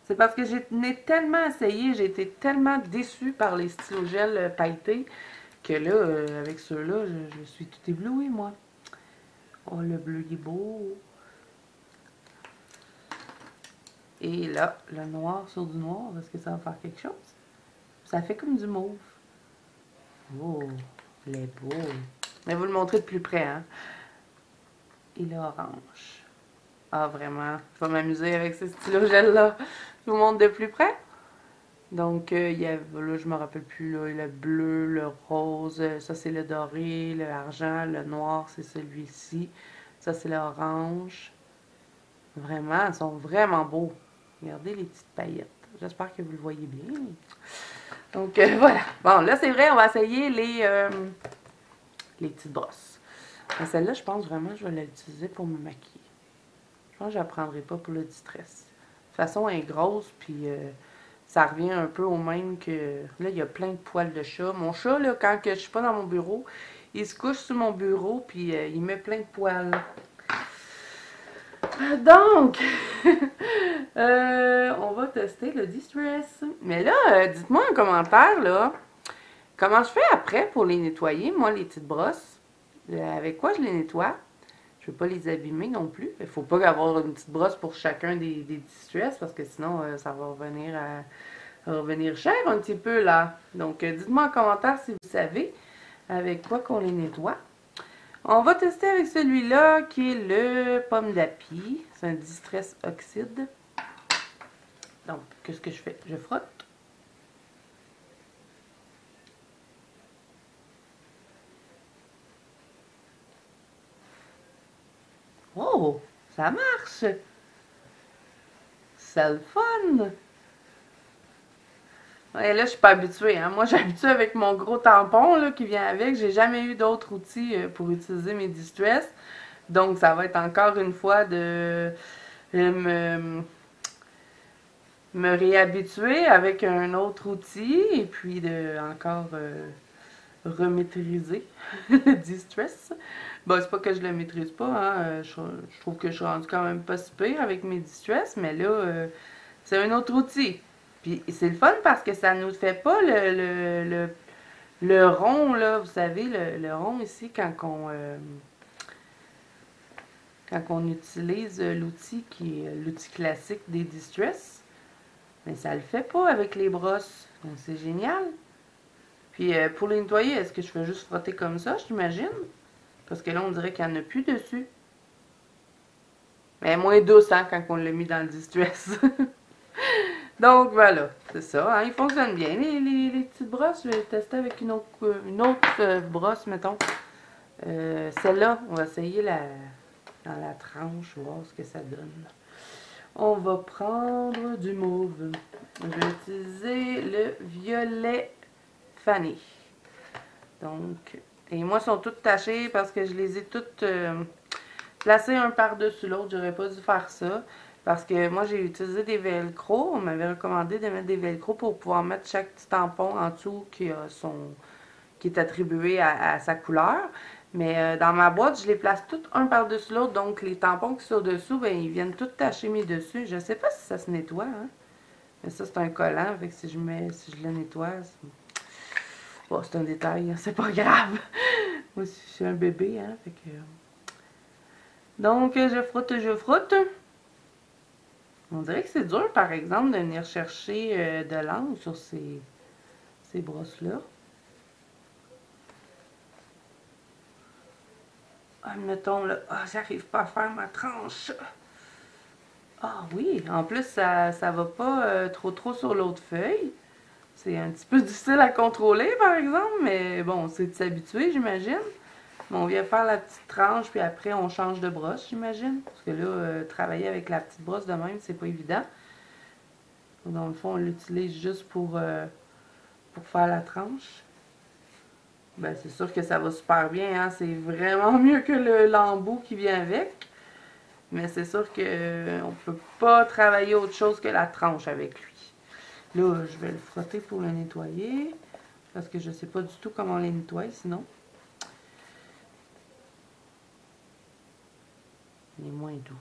c'est parce que j'ai tellement essayé, j'ai été tellement déçue par les stylogels pailletés que là, avec ceux-là, je suis tout éblouie, moi. Oh, le bleu, il est beau. Et là, le noir sur du noir, est-ce que ça va faire quelque chose? Ça fait comme du mauve. Oh, il est beau. Mais vous le montrez de plus près, hein? Et l'orange. Ah, vraiment. Je vais m'amuser avec ces stylogels-là. Je vous montre de plus près. Donc, il y a, là, je me rappelle plus, là, le bleu, le rose, ça c'est le doré, le argent, le noir, c'est celui-ci. Ça, c'est l'orange. Vraiment, ils sont vraiment beaux. Regardez les petites paillettes. J'espère que vous le voyez bien. Donc, voilà. Bon, là, c'est vrai, on va essayer les petites brosses. Mais celle-là, je pense vraiment que je vais l'utiliser pour me maquiller. Je pense que je ne la prendrai pas pour le distress. De toute façon, elle est grosse, puis ça revient un peu au même que... Là, il y a plein de poils de chat. Mon chat, là, quand je suis pas dans mon bureau, il se couche sur mon bureau, puis il met plein de poils. Donc, on va tester le Distress. Mais là, dites-moi en commentaire, là, comment je fais après pour les nettoyer, moi, les petites brosses. Avec quoi je les nettoie? Je veux pas les abîmer non plus. Il faut pas avoir une petite brosse pour chacun des distress parce que sinon ça va revenir cher un petit peu là. Donc dites-moi en commentaire si vous savez avec quoi qu'on les nettoie. On va tester avec celui-là qui est le pomme d'api. C'est un distress oxyde. Donc qu'est-ce que je fais? Je frotte. Oh, ça marche! C'est le fun! Ouais, là, je suis pas habituée. Hein. Moi, je suis habituée avec mon gros tampon là, qui vient avec. J'ai jamais eu d'autres outils pour utiliser mes distress. Donc, ça va être encore une fois de me réhabituer avec un autre outil et puis de encore remaîtriser le distress. Bon, c'est pas que je le maîtrise pas, hein. Je trouve que je suis rendue quand même pas si pire avec mes distress, mais là, c'est un autre outil. Puis c'est le fun parce que ça nous fait pas le rond, là, vous savez, le rond ici, quand on utilise l'outil qui est l'outil classique des distress. Mais ça le fait pas avec les brosses. Donc c'est génial. Puis pour les nettoyer, est-ce que je fais juste frotter comme ça, j'imagine? Parce que là, on dirait qu'il n'y en a plus dessus. Mais moins douce, hein, quand on l'a mis dans le distress. Donc voilà, c'est ça. Hein, il fonctionne bien. Les petites brosses, je vais tester avec une autre brosse, mettons. Celle-là, on va essayer dans la tranche, voir ce que ça donne. On va prendre du mauve. Je vais utiliser le violet fané. Donc, et moi, elles sont toutes tachées parce que je les ai toutes placées un par-dessus l'autre. J'aurais pas dû faire ça. Parce que moi, j'ai utilisé des velcro. On m'avait recommandé de mettre des velcro pour pouvoir mettre chaque petit tampon en dessous qui est attribué à sa couleur. Mais dans ma boîte, je les place toutes un par-dessus l'autre. Donc, les tampons qui sont au-dessous, ben, ils viennent tous tacher mes dessus. Je sais pas si ça se nettoie. Hein? Mais ça, c'est un collant. Fait que si je le nettoie, bon, c'est un détail. Hein? C'est pas grave. Moi, je suis un bébé. Hein? Fait que... Donc, je frotte. On dirait que c'est dur, par exemple, de venir chercher de l'encre sur ces brosses-là. Admettons, là, j'arrive pas à faire ma tranche. Ah oui, en plus, ça va pas trop sur l'autre feuille. C'est un petit peu difficile à contrôler, par exemple, mais bon, c'est de s'habituer, j'imagine. On vient faire la petite tranche, puis après, on change de brosse, j'imagine. Parce que là, travailler avec la petite brosse de même, c'est pas évident. Dans le fond, on l'utilise juste pour faire la tranche. Ben, c'est sûr que ça va super bien, hein? C'est vraiment mieux que l'embout qui vient avec. Mais c'est sûr qu'on peut pas travailler autre chose que la tranche avec lui. Là, je vais le frotter pour le nettoyer. Parce que je sais pas du tout comment on les nettoie, sinon. Il est moins doux.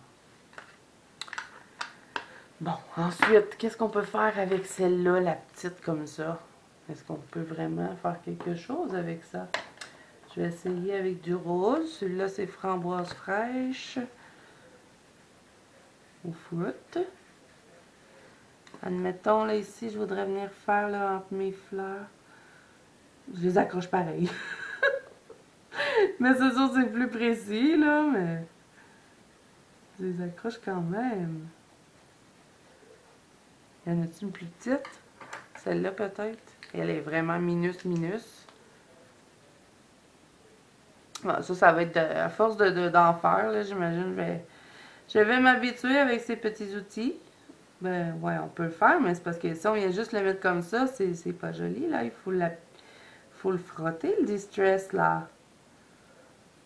Bon, ensuite, qu'est-ce qu'on peut faire avec celle-là, la petite comme ça? Est-ce qu'on peut vraiment faire quelque chose avec ça? Je vais essayer avec du rose. Celui-là, c'est framboise fraîche. Ou fruit. Admettons, là, ici, je voudrais venir faire, là, entre mes fleurs. Je les accroche pareil. Mais c'est sûr, c'est plus précis, là, mais... Je les accroche quand même. Y en a-t-il une plus petite? Celle-là, peut-être? Elle est vraiment minus. Bon, ça va être à force d'en faire, là, j'imagine. Je vais m'habituer avec ces petits outils. Ben, ouais, on peut le faire, mais c'est parce que si on vient juste le mettre comme ça, c'est pas joli, là. Il faut le frotter, le distress, là.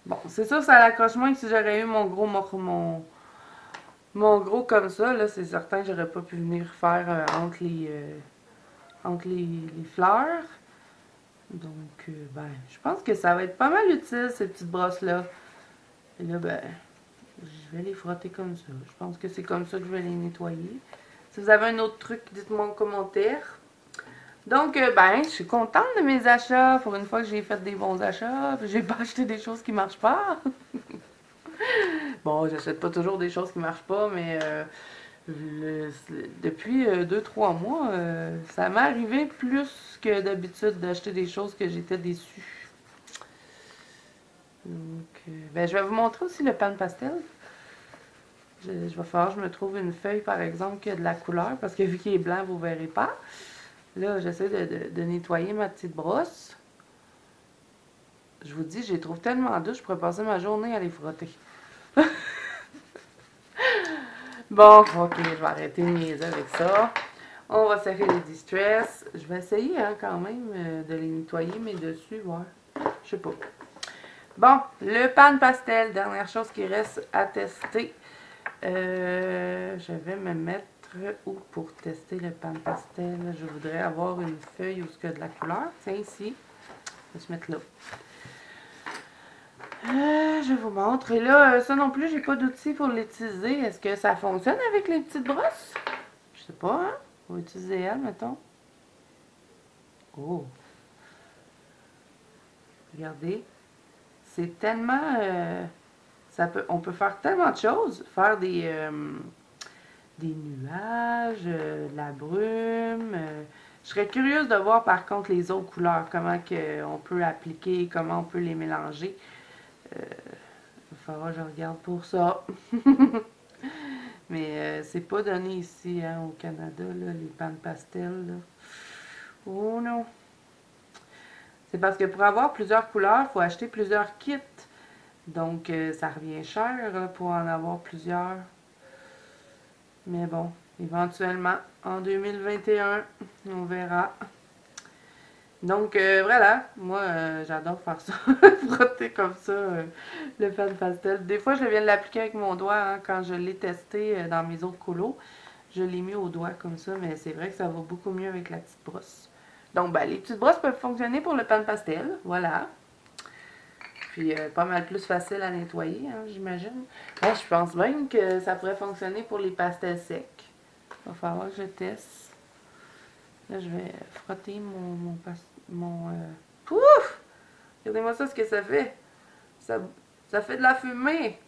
Bon, c'est sûr, ça l'accroche moins que si j'aurais eu mon gros comme ça, là. C'est certain que j'aurais pas pu venir faire entre les fleurs. Donc, ben, je pense que ça va être pas mal utile, ces petites brosses-là. Et là, ben, je vais les frotter comme ça. Je pense que c'est comme ça que je vais les nettoyer. Si vous avez un autre truc, dites-moi en commentaire. Donc, ben, je suis contente de mes achats. Pour une fois que j'ai fait des bons achats. J'ai pas acheté des choses qui marchent pas. Bon, j'achète pas toujours des choses qui marchent pas, mais depuis 2-3 mois, ça m'est arrivé plus que d'habitude d'acheter des choses que j'étais déçue. Donc, ben, je vais vous montrer aussi le pan pastel. Je vais falloir que je me trouve une feuille, par exemple, qui a de la couleur, parce que vu qu'il est blanc, vous ne verrez pas. Là, j'essaie de nettoyer ma petite brosse. Je vous dis, je les trouve tellement douces, je pourrais passer ma journée à les frotter. Bon, ok, je vais arrêter de niaiser avec ça. On va serrer les distress. Je vais essayer hein, quand même de les nettoyer, mais dessus, ouais. Je sais pas. Bon, le pan pastel, dernière chose qui reste à tester. Je vais me mettre où pour tester le pan pastel? Je voudrais avoir une feuille où il y a de la couleur. Tiens, ici. Je vais se mettre là. Je vous montre. Et là, ça non plus, j'ai pas d'outil pour l'utiliser. Est-ce que ça fonctionne avec les petites brosses? Je sais pas, hein? On va utiliser elle, mettons. Oh! Regardez. C'est tellement... on peut faire tellement de choses. Faire des nuages, de la brume. Je serais curieuse de voir par contre les autres couleurs. Comment on peut appliquer, comment on peut les mélanger. Il va falloir que je regarde pour ça. Mais c'est pas donné ici hein, au Canada, là, les pans pastel. Là. Oh non! C'est parce que pour avoir plusieurs couleurs, il faut acheter plusieurs kits. Donc ça revient cher là, pour en avoir plusieurs. Mais bon, éventuellement, en 2021, on verra. Donc voilà, moi j'adore faire ça, frotter comme ça le pan pastel. Des fois je viens de l'appliquer avec mon doigt hein, quand je l'ai testé dans mes autres colos. Je l'ai mis au doigt comme ça, mais c'est vrai que ça va beaucoup mieux avec la petite brosse. Donc ben, les petites brosses peuvent fonctionner pour le pan pastel, voilà. Puis pas mal plus facile à nettoyer, hein, j'imagine. Ouais, je pense même que ça pourrait fonctionner pour les pastels secs. Il va falloir que je teste. Là, je vais frotter Pouf! Regardez-moi ça, ce que ça fait. Ça fait de la fumée.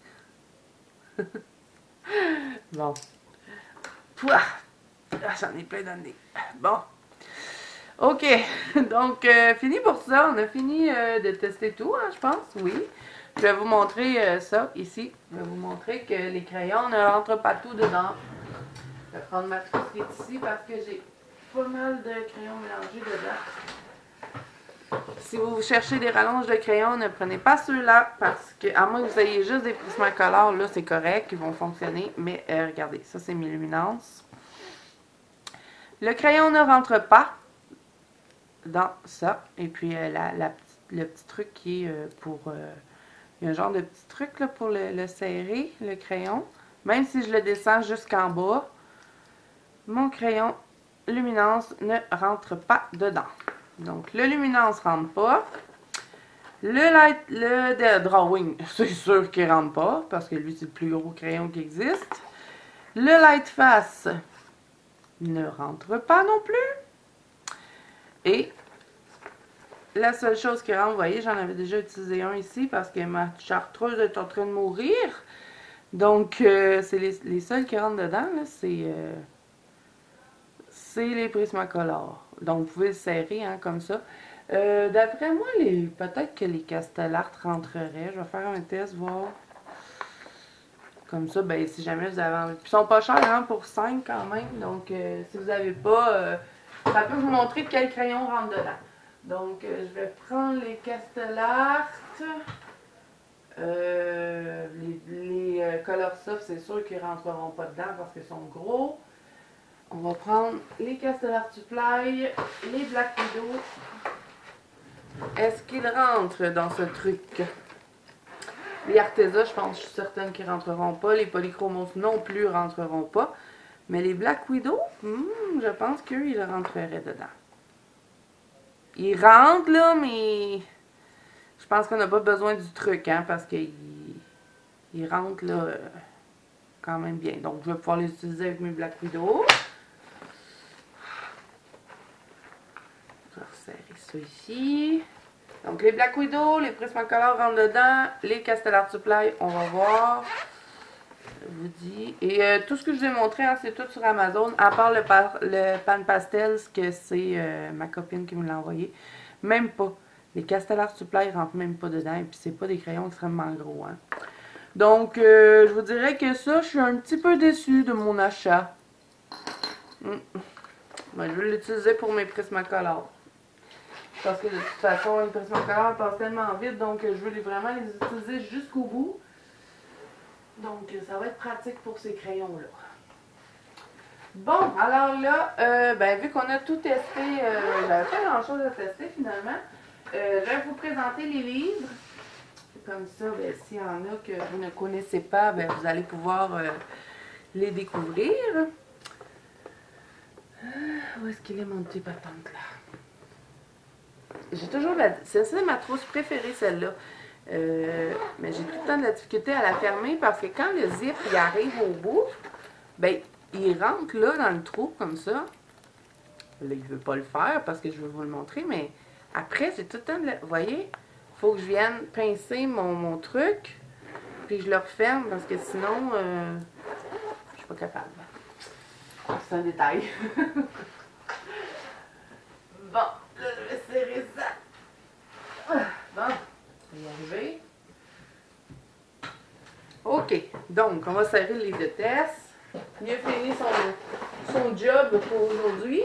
Bon. Pouah! Ah, j'en ai plein dans le nez. Bon. Ok. Donc, fini pour ça. On a fini de tester tout, hein, je pense. Oui. Je vais vous montrer ça, ici. Je vais vous montrer que les crayons ne rentrent pas tout dedans. Je vais prendre ma trousse qui est ici parce que j'ai pas mal de crayons mélangés dedans. Si vous cherchez des rallonges de crayons, ne prenez pas ceux-là parce que, à moins que vous ayez juste des Prismacolor, là c'est correct, ils vont fonctionner. Mais regardez, ça c'est mes luminances. Le crayon ne rentre pas dans ça. Et puis le petit truc qui est pour... il y a un genre de petit truc là, pour le serrer, le crayon. Même si je le descends jusqu'en bas, mon crayon luminance ne rentre pas dedans. Donc, le luminance rentre pas. Le drawing, c'est sûr qu'il rentre pas, parce que lui, c'est le plus gros crayon qui existe. Le light face ne rentre pas non plus. Et la seule chose qui rentre, vous voyez, j'en avais déjà utilisé un ici, parce que ma chartreuse est en train de mourir. Donc, c'est les seuls qui rentrent dedans, c'est les Prismacolor. Donc, vous pouvez le serrer hein, comme ça. D'après moi, peut-être que les Castellart rentreraient. Je vais faire un test, voir. Comme ça, ben, si jamais vous avez envie. Puis, ils sont pas chers hein, pour 5 quand même. Donc, si vous n'avez pas, ça peut vous montrer quel crayon rentre dedans. Donc, je vais prendre les Castellart. Les Color Soft, c'est sûr qu'ils ne rentreront pas dedans parce qu'ils sont gros. On va prendre les Castellart Supply, les Black Widow. Est-ce qu'ils rentrent dans ce truc? Les Arteza, je pense, je suis certaine qu'ils rentreront pas. Les Polychromos non plus rentreront pas. Mais les Black Widow, je pense qu'eux, ils rentreraient dedans. Ils rentrent, là, mais je pense qu'on n'a pas besoin du truc, hein, parce qu'ils rentrent, là, quand même bien. Donc, je vais pouvoir les utiliser avec mes Black Widow. Je vais resserrer ça ici. Donc, les Black Widow, les Prismacolor rentrent dedans. Les Castellart Supply, on va voir. Je vous dis. Et tout ce que je vous ai montré, hein, c'est tout sur Amazon, à part le pan pastel, que c'est ma copine qui me l'a envoyé. Même pas. Les Castellar Supply, ils rentrent même pas dedans. Et puis, c'est pas des crayons extrêmement gros. Hein. Donc, je vous dirais que ça, je suis un petit peu déçue de mon achat. Ben, je vais l'utiliser pour mes Prismacolor. Parce que de toute façon, les Prismacolor passent tellement vite, donc je veux vraiment les utiliser jusqu'au bout. Donc, ça va être pratique pour ces crayons-là. Bon, alors là, ben, vu qu'on a tout testé, j'avais pas grand-chose à tester finalement, je vais vous présenter les livres. Comme ça, ben, s'il y en a que vous ne connaissez pas, ben, vous allez pouvoir les découvrir. Où est-ce qu'il est mon petit patente là? J'ai toujours c'est ma trousse préférée, celle-là. Mais j'ai tout le temps de la difficulté à la fermer parce que quand le zip il arrive au bout, ben il rentre là dans le trou comme ça. Là, il ne veut pas le faire parce que je veux vous le montrer, mais après, j'ai tout le temps de la... Vous voyez? Il faut que je vienne pincer mon truc, puis je le referme parce que sinon, je suis pas capable. C'est un détail. Bon, là, je vais serrer ça. Bon, on va y arriver. OK, donc on va serrer le livre de test. Il a fini son job pour aujourd'hui.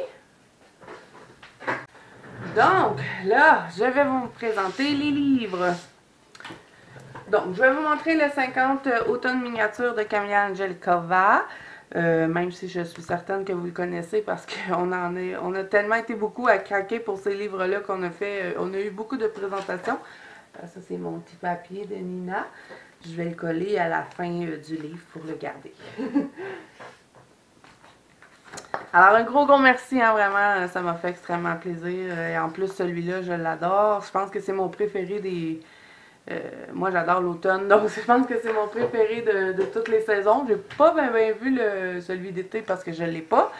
Donc, là, je vais vous présenter les livres. Donc, je vais vous montrer le 50 automne miniature de Camilla Angelikova. Même si je suis certaine que vous le connaissez parce qu'on a tellement été beaucoup à craquer pour ces livres-là qu'on a fait, on a eu beaucoup de présentations. Ça, c'est mon petit papier de Nina. Je vais le coller à la fin du livre pour le garder. Alors, un gros merci, hein, vraiment, ça m'a fait extrêmement plaisir. Et en plus, celui-là, je l'adore. Je pense que c'est mon préféré des... moi, j'adore l'automne, donc je pense que c'est mon préféré de toutes les saisons. J'ai pas bien vu celui d'été parce que je l'ai pas.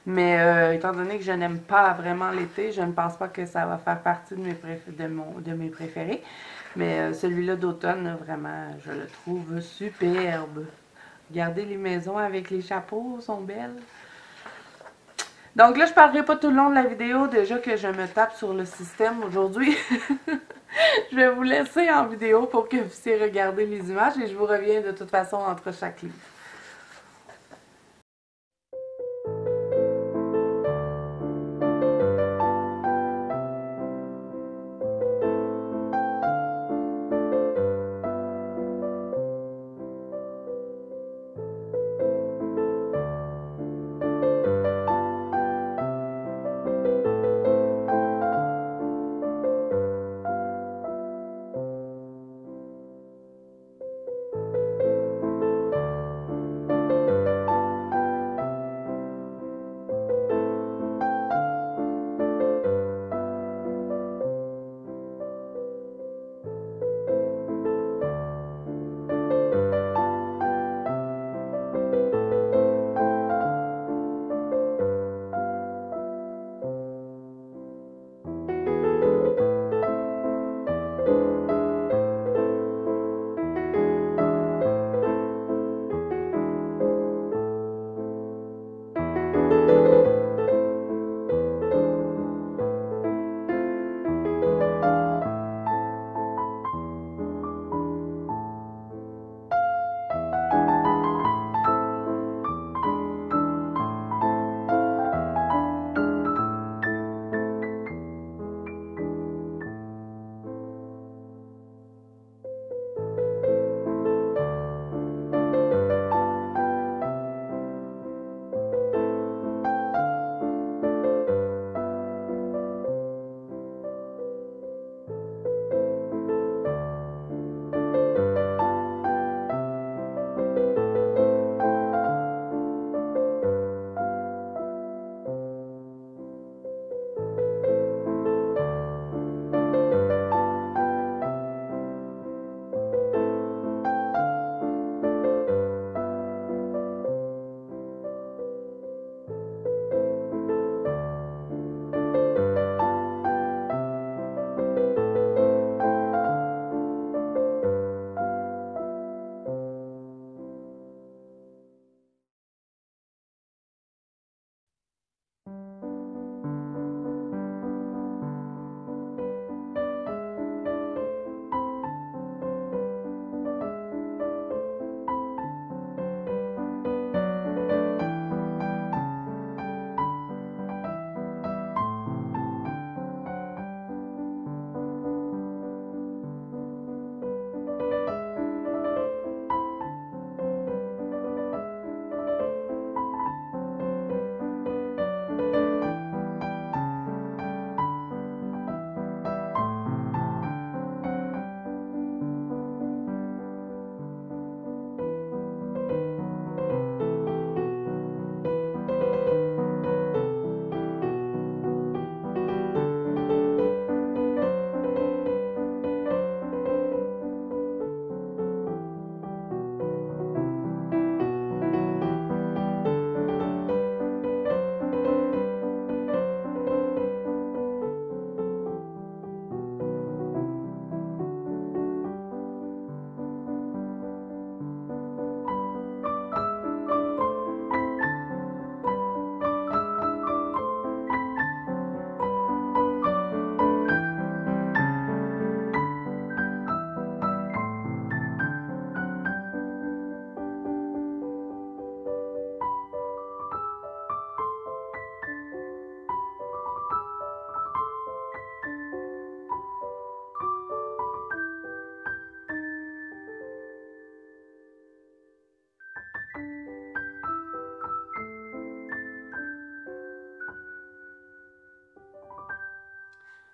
Mais étant donné que je n'aime pas vraiment l'été, je ne pense pas que ça va faire partie de mes préférés. Mais celui-là d'automne, vraiment, je le trouve superbe. Regardez les maisons avec les chapeaux, sont belles. Donc là, je ne parlerai pas tout le long de la vidéo, déjà que je me tape sur le système aujourd'hui. Je vais vous laisser en vidéo pour que vous puissiez regarder les images et je vous reviens de toute façon entre chaque livre.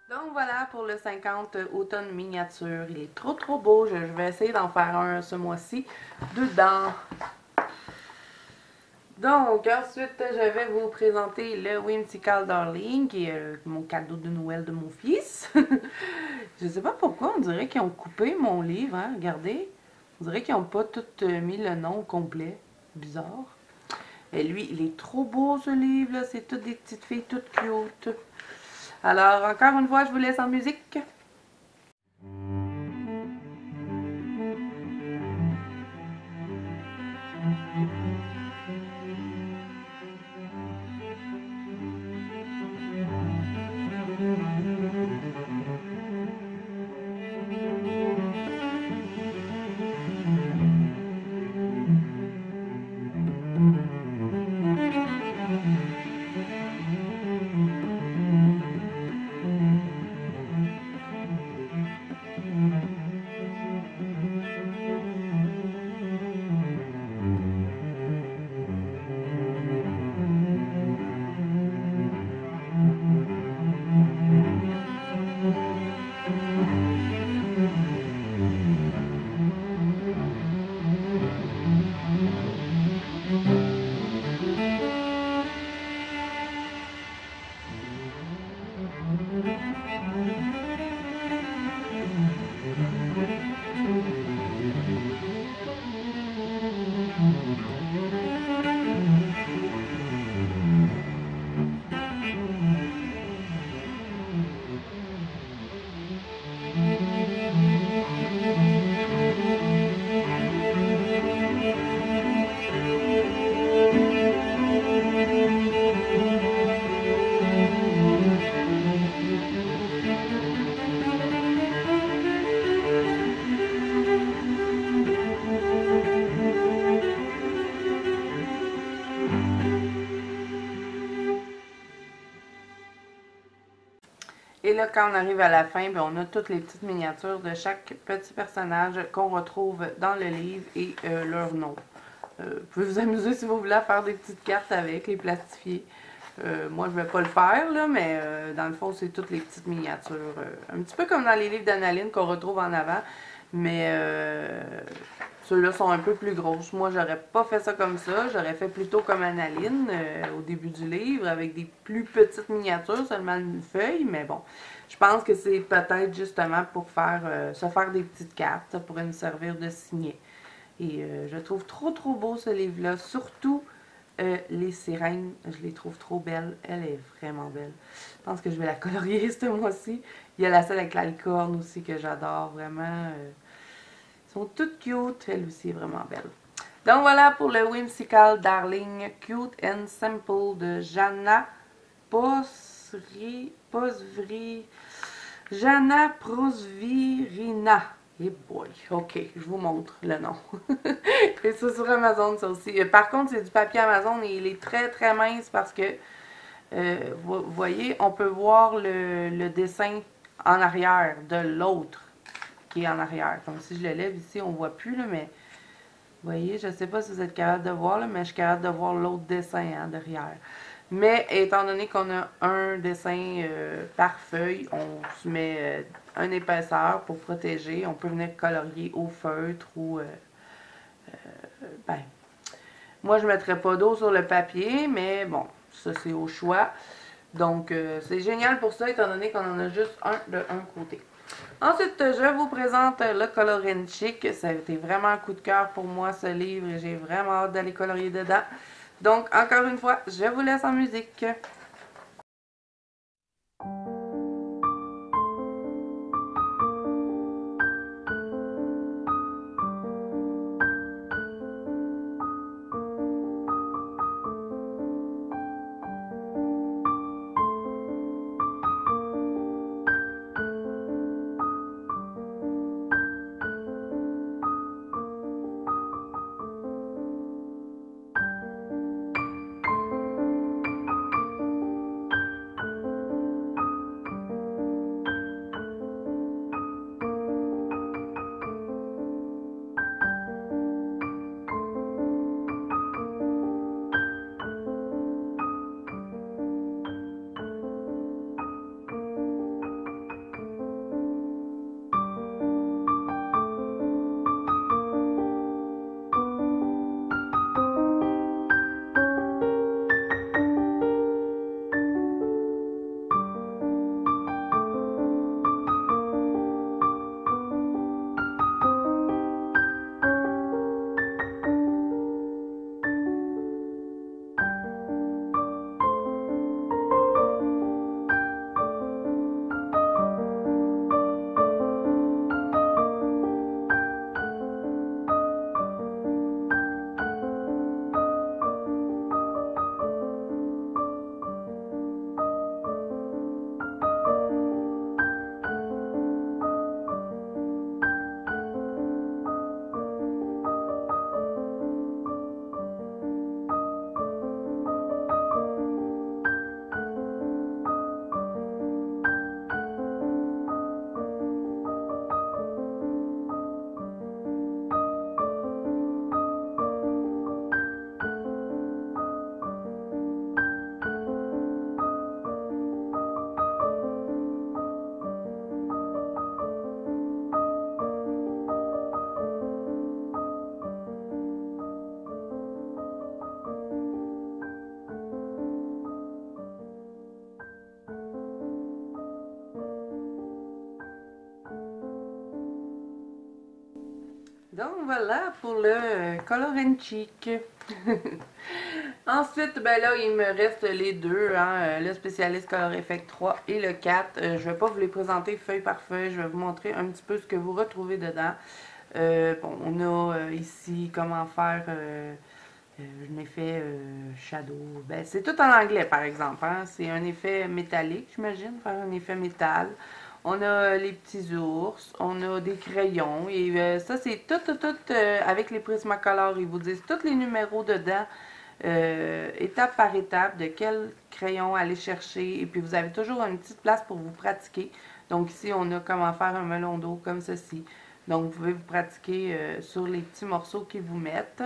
Donc voilà pour le 50 automne miniature. Il est trop beau. Je vais essayer d'en faire un ce mois-ci dedans. Donc ensuite, je vais vous présenter le Whimsical Darling, qui est mon cadeau de Noël de mon fils. Je sais pas pourquoi, on dirait qu'ils ont coupé mon livre, hein? Regardez. On dirait qu'ils n'ont pas tout mis le nom au complet. Bizarre. Et lui, il est trop beau ce livre-là. C'est toutes des petites filles toutes cute. Alors, encore une fois, je vous laisse en musique. Et là, quand on arrive à la fin, ben, on a toutes les petites miniatures de chaque petit personnage qu'on retrouve dans le livre et leur nom. Vous pouvez vous amuser si vous voulez à faire des petites cartes avec, les plastifier. Moi, je ne vais pas le faire, là, mais dans le fond, c'est toutes les petites miniatures. Un petit peu comme dans les livres d'Annaline qu'on retrouve en avant, mais ceux-là sont un peu plus grosses. Moi, j'aurais pas fait ça comme ça. J'aurais fait plutôt comme Annaline au début du livre, avec des plus petites miniatures, seulement une feuille. Mais bon, je pense que c'est peut-être justement pour faire se faire des petites cartes. Ça pourrait nous servir de signet. Et je trouve trop beau ce livre-là. Surtout les sirènes, je les trouve trop belles. Elle est vraiment belle. Je pense que je vais la colorier ce mois-ci. Il y a la celle avec la licorne aussi que j'adore vraiment. Elles sont toutes cute. Elle aussi est vraiment belle. Donc voilà pour le Whimsical Darling Cute and Simple de Jana Jana Prosvirina. Et boy, ok, je vous montre le nom. Et ça sur Amazon, ça aussi. Par contre, c'est du papier Amazon et il est très mince parce que, vous voyez, on peut voir le dessin en arrière de l'autre qui est en arrière. Comme si je le lève ici, on ne voit plus, là, mais vous voyez, je ne sais pas si vous êtes capable de voir, là, mais je suis capable de voir l'autre dessin hein, derrière. Mais étant donné qu'on a un dessin par feuille, on se met une épaisseur pour protéger. On peut venir colorier au feutre ou... ben, moi, je ne mettrais pas d'eau sur le papier, mais bon, ça c'est au choix. Donc, c'est génial pour ça, étant donné qu'on en a juste un de un côté. Ensuite, je vous présente le Coloring Chic. Ça a été vraiment un coup de cœur pour moi, ce livre, et j'ai vraiment hâte d'aller colorier dedans. Donc, encore une fois, je vous laisse en musique. Donc voilà pour le Color and Cheek. Ensuite, ben là, il me reste les deux, hein, le Spécialiste Color Effect 3 et le 4. Je ne vais pas vous les présenter feuille par feuille, je vais vous montrer un petit peu ce que vous retrouvez dedans. Bon, on a ici comment faire un effet shadow. Ben, c'est tout en anglais, par exemple. Hein? C'est un effet métallique, j'imagine, faire un effet métal. On a les petits ours, on a des crayons. Et ça, c'est tout avec les Prismacolor. Ils vous disent tous les numéros dedans, étape par étape, de quel crayon aller chercher. Et puis, vous avez toujours une petite place pour vous pratiquer. Donc, ici, on a comment faire un melon d'eau comme ceci. Donc, vous pouvez vous pratiquer sur les petits morceaux qu'ils vous mettent.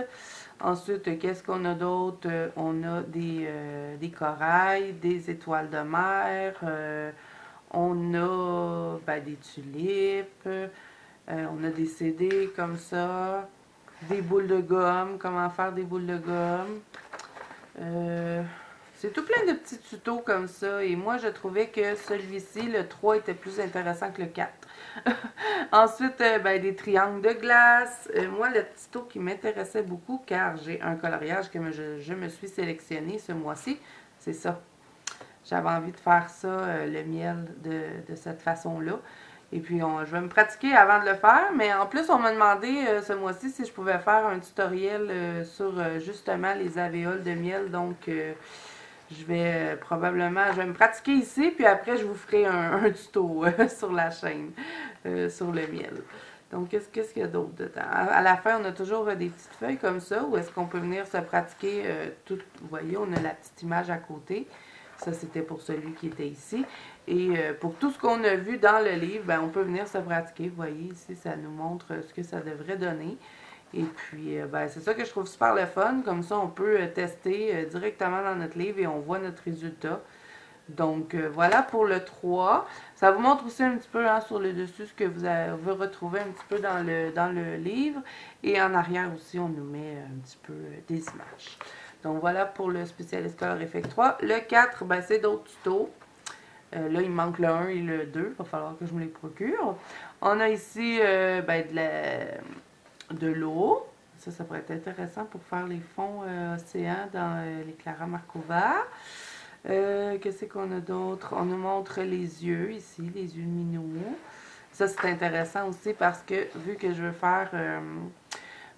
Ensuite, qu'est-ce qu'on a d'autre? On a des corails, des étoiles de mer, on a des tulipes, on a des CD comme ça, des boules de gomme, comment faire des boules de gomme. C'est tout plein de petits tutos comme ça. Et moi, je trouvais que celui-ci, le 3, était plus intéressant que le 4. Ensuite, des triangles de glace. Moi, le tuto qui m'intéressait beaucoup, car j'ai un coloriage que je me suis sélectionné ce mois-ci, c'est ça. J'avais envie de faire ça, le miel, de cette façon-là. Et puis, je vais me pratiquer avant de le faire. Mais en plus, on m'a demandé ce mois-ci si je pouvais faire un tutoriel sur justement les alvéoles de miel. Donc, je vais je vais me pratiquer ici. Puis après, je vous ferai un tuto sur la chaîne, sur le miel. Donc, qu'est-ce qu'il y a d'autre dedans? À la fin, on a toujours des petites feuilles comme ça. Où est-ce qu'on peut venir se pratiquer tout. Vous voyez, on a la petite image à côté. Ça, c'était pour celui qui était ici. Et pour tout ce qu'on a vu dans le livre, on peut venir se pratiquer. Vous voyez, ici, ça nous montre ce que ça devrait donner. Et puis, c'est ça que je trouve super le fun. Comme ça, on peut tester directement dans notre livre et on voit notre résultat. Donc, voilà pour le 3. Ça vous montre aussi un petit peu sur le dessus ce que vous retrouver un petit peu dans le livre. Et en arrière aussi, on nous met un petit peu des images. Donc, voilà pour le Spécialiste Color Effect 3. Le 4, c'est d'autres tutos. Là, il manque le 1 et le 2. Il va falloir que je me les procure. On a ici de l'eau. Ça pourrait être intéressant pour faire les fonds océans dans les Clara Markova. Qu'est-ce qu'on a d'autre? On nous montre les yeux ici, les yeux de Minou. Ça, c'est intéressant aussi parce que vu que je veux faire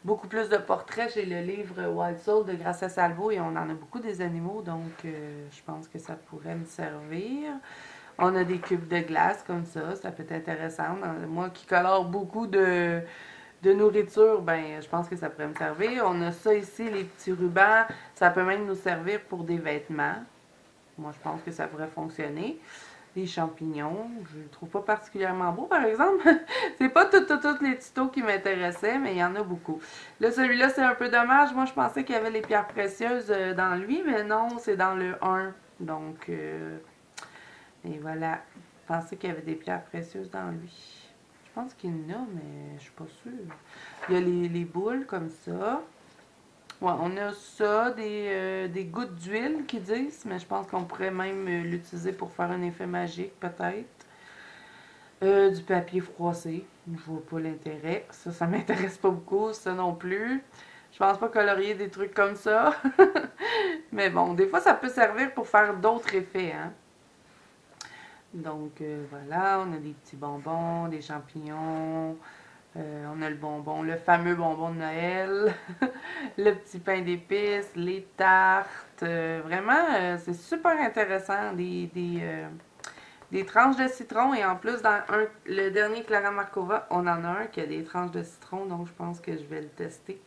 beaucoup plus de portraits, j'ai le livre Wild Soul de Gracia Salvo et on en a beaucoup des animaux, donc je pense que ça pourrait me servir. On a des cubes de glace comme ça peut être intéressant. Moi qui colore beaucoup de nourriture, je pense que ça pourrait me servir. On a ça ici, les petits rubans, ça peut même nous servir pour des vêtements. Moi, je pense que ça pourrait fonctionner. Les champignons, je ne le trouve pas particulièrement beau, par exemple. C'est pas tous les tutos qui m'intéressaient, mais il y en a beaucoup. Là, celui-là, c'est un peu dommage. Moi, je pensais qu'il y avait les pierres précieuses dans lui, mais non, c'est dans le 1. Donc, et voilà. Je pensais qu'il y avait des pierres précieuses dans lui. Je pense qu'il y en a, mais je suis pas sûre. Il y a les boules comme ça. Ouais, on a ça, des gouttes d'huile qui disent, mais je pense qu'on pourrait même l'utiliser pour faire un effet magique, peut-être. Du papier froissé, je vois pas l'intérêt. Ça m'intéresse pas beaucoup, ça non plus. Je pense pas colorier des trucs comme ça. Mais bon, des fois, ça peut servir pour faire d'autres effets, hein. Donc, voilà, on a des petits bonbons, des champignons... on a le fameux bonbon de Noël, le petit pain d'épices, les tartes. Vraiment, c'est super intéressant. Des tranches de citron. Et en plus, dans le dernier Clara Markova, on en a un qui a des tranches de citron. Donc, je pense que je vais le tester.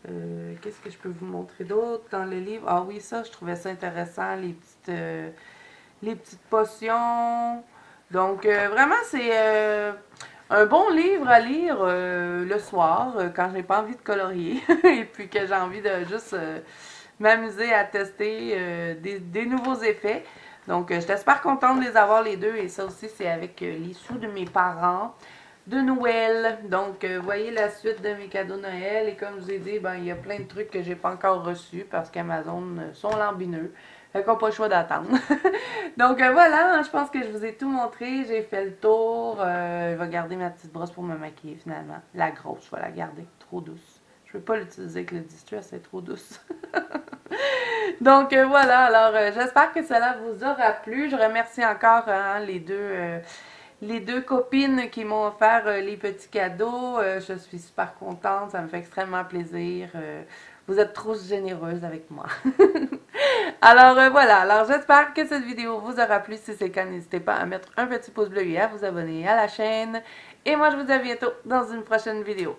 Qu'est-ce que je peux vous montrer d'autre dans le livre? Ah oui, ça, je trouvais ça intéressant. Les petites potions. Donc, vraiment, c'est... un bon livre à lire le soir, quand j'ai pas envie de colorier, et puis que j'ai envie de juste m'amuser à tester des nouveaux effets. Donc, j'étais super contente de les avoir les deux, et ça aussi, c'est avec les sous de mes parents de Noël. Donc, voyez la suite de mes cadeaux Noël, et comme je vous ai dit, il y a plein de trucs que j'ai pas encore reçus, parce qu'Amazon sont lambineux. Fait qu'on n'a pas le choix d'attendre. Donc voilà, je pense que je vous ai tout montré. J'ai fait le tour. Je vais garder ma petite brosse pour me maquiller finalement. La grosse, je vais la garder. Trop douce. Je ne vais pas l'utiliser avec le Distress, c'est trop douce. Donc voilà, alors j'espère que cela vous aura plu. Je remercie encore les deux copines qui m'ont offert les petits cadeaux. Je suis super contente, ça me fait extrêmement plaisir. Vous êtes trop généreuse avec moi. Alors voilà, alors j'espère que cette vidéo vous aura plu. Si c'est le cas, n'hésitez pas à mettre un petit pouce bleu et à vous abonner à la chaîne. Et moi, je vous dis à bientôt dans une prochaine vidéo.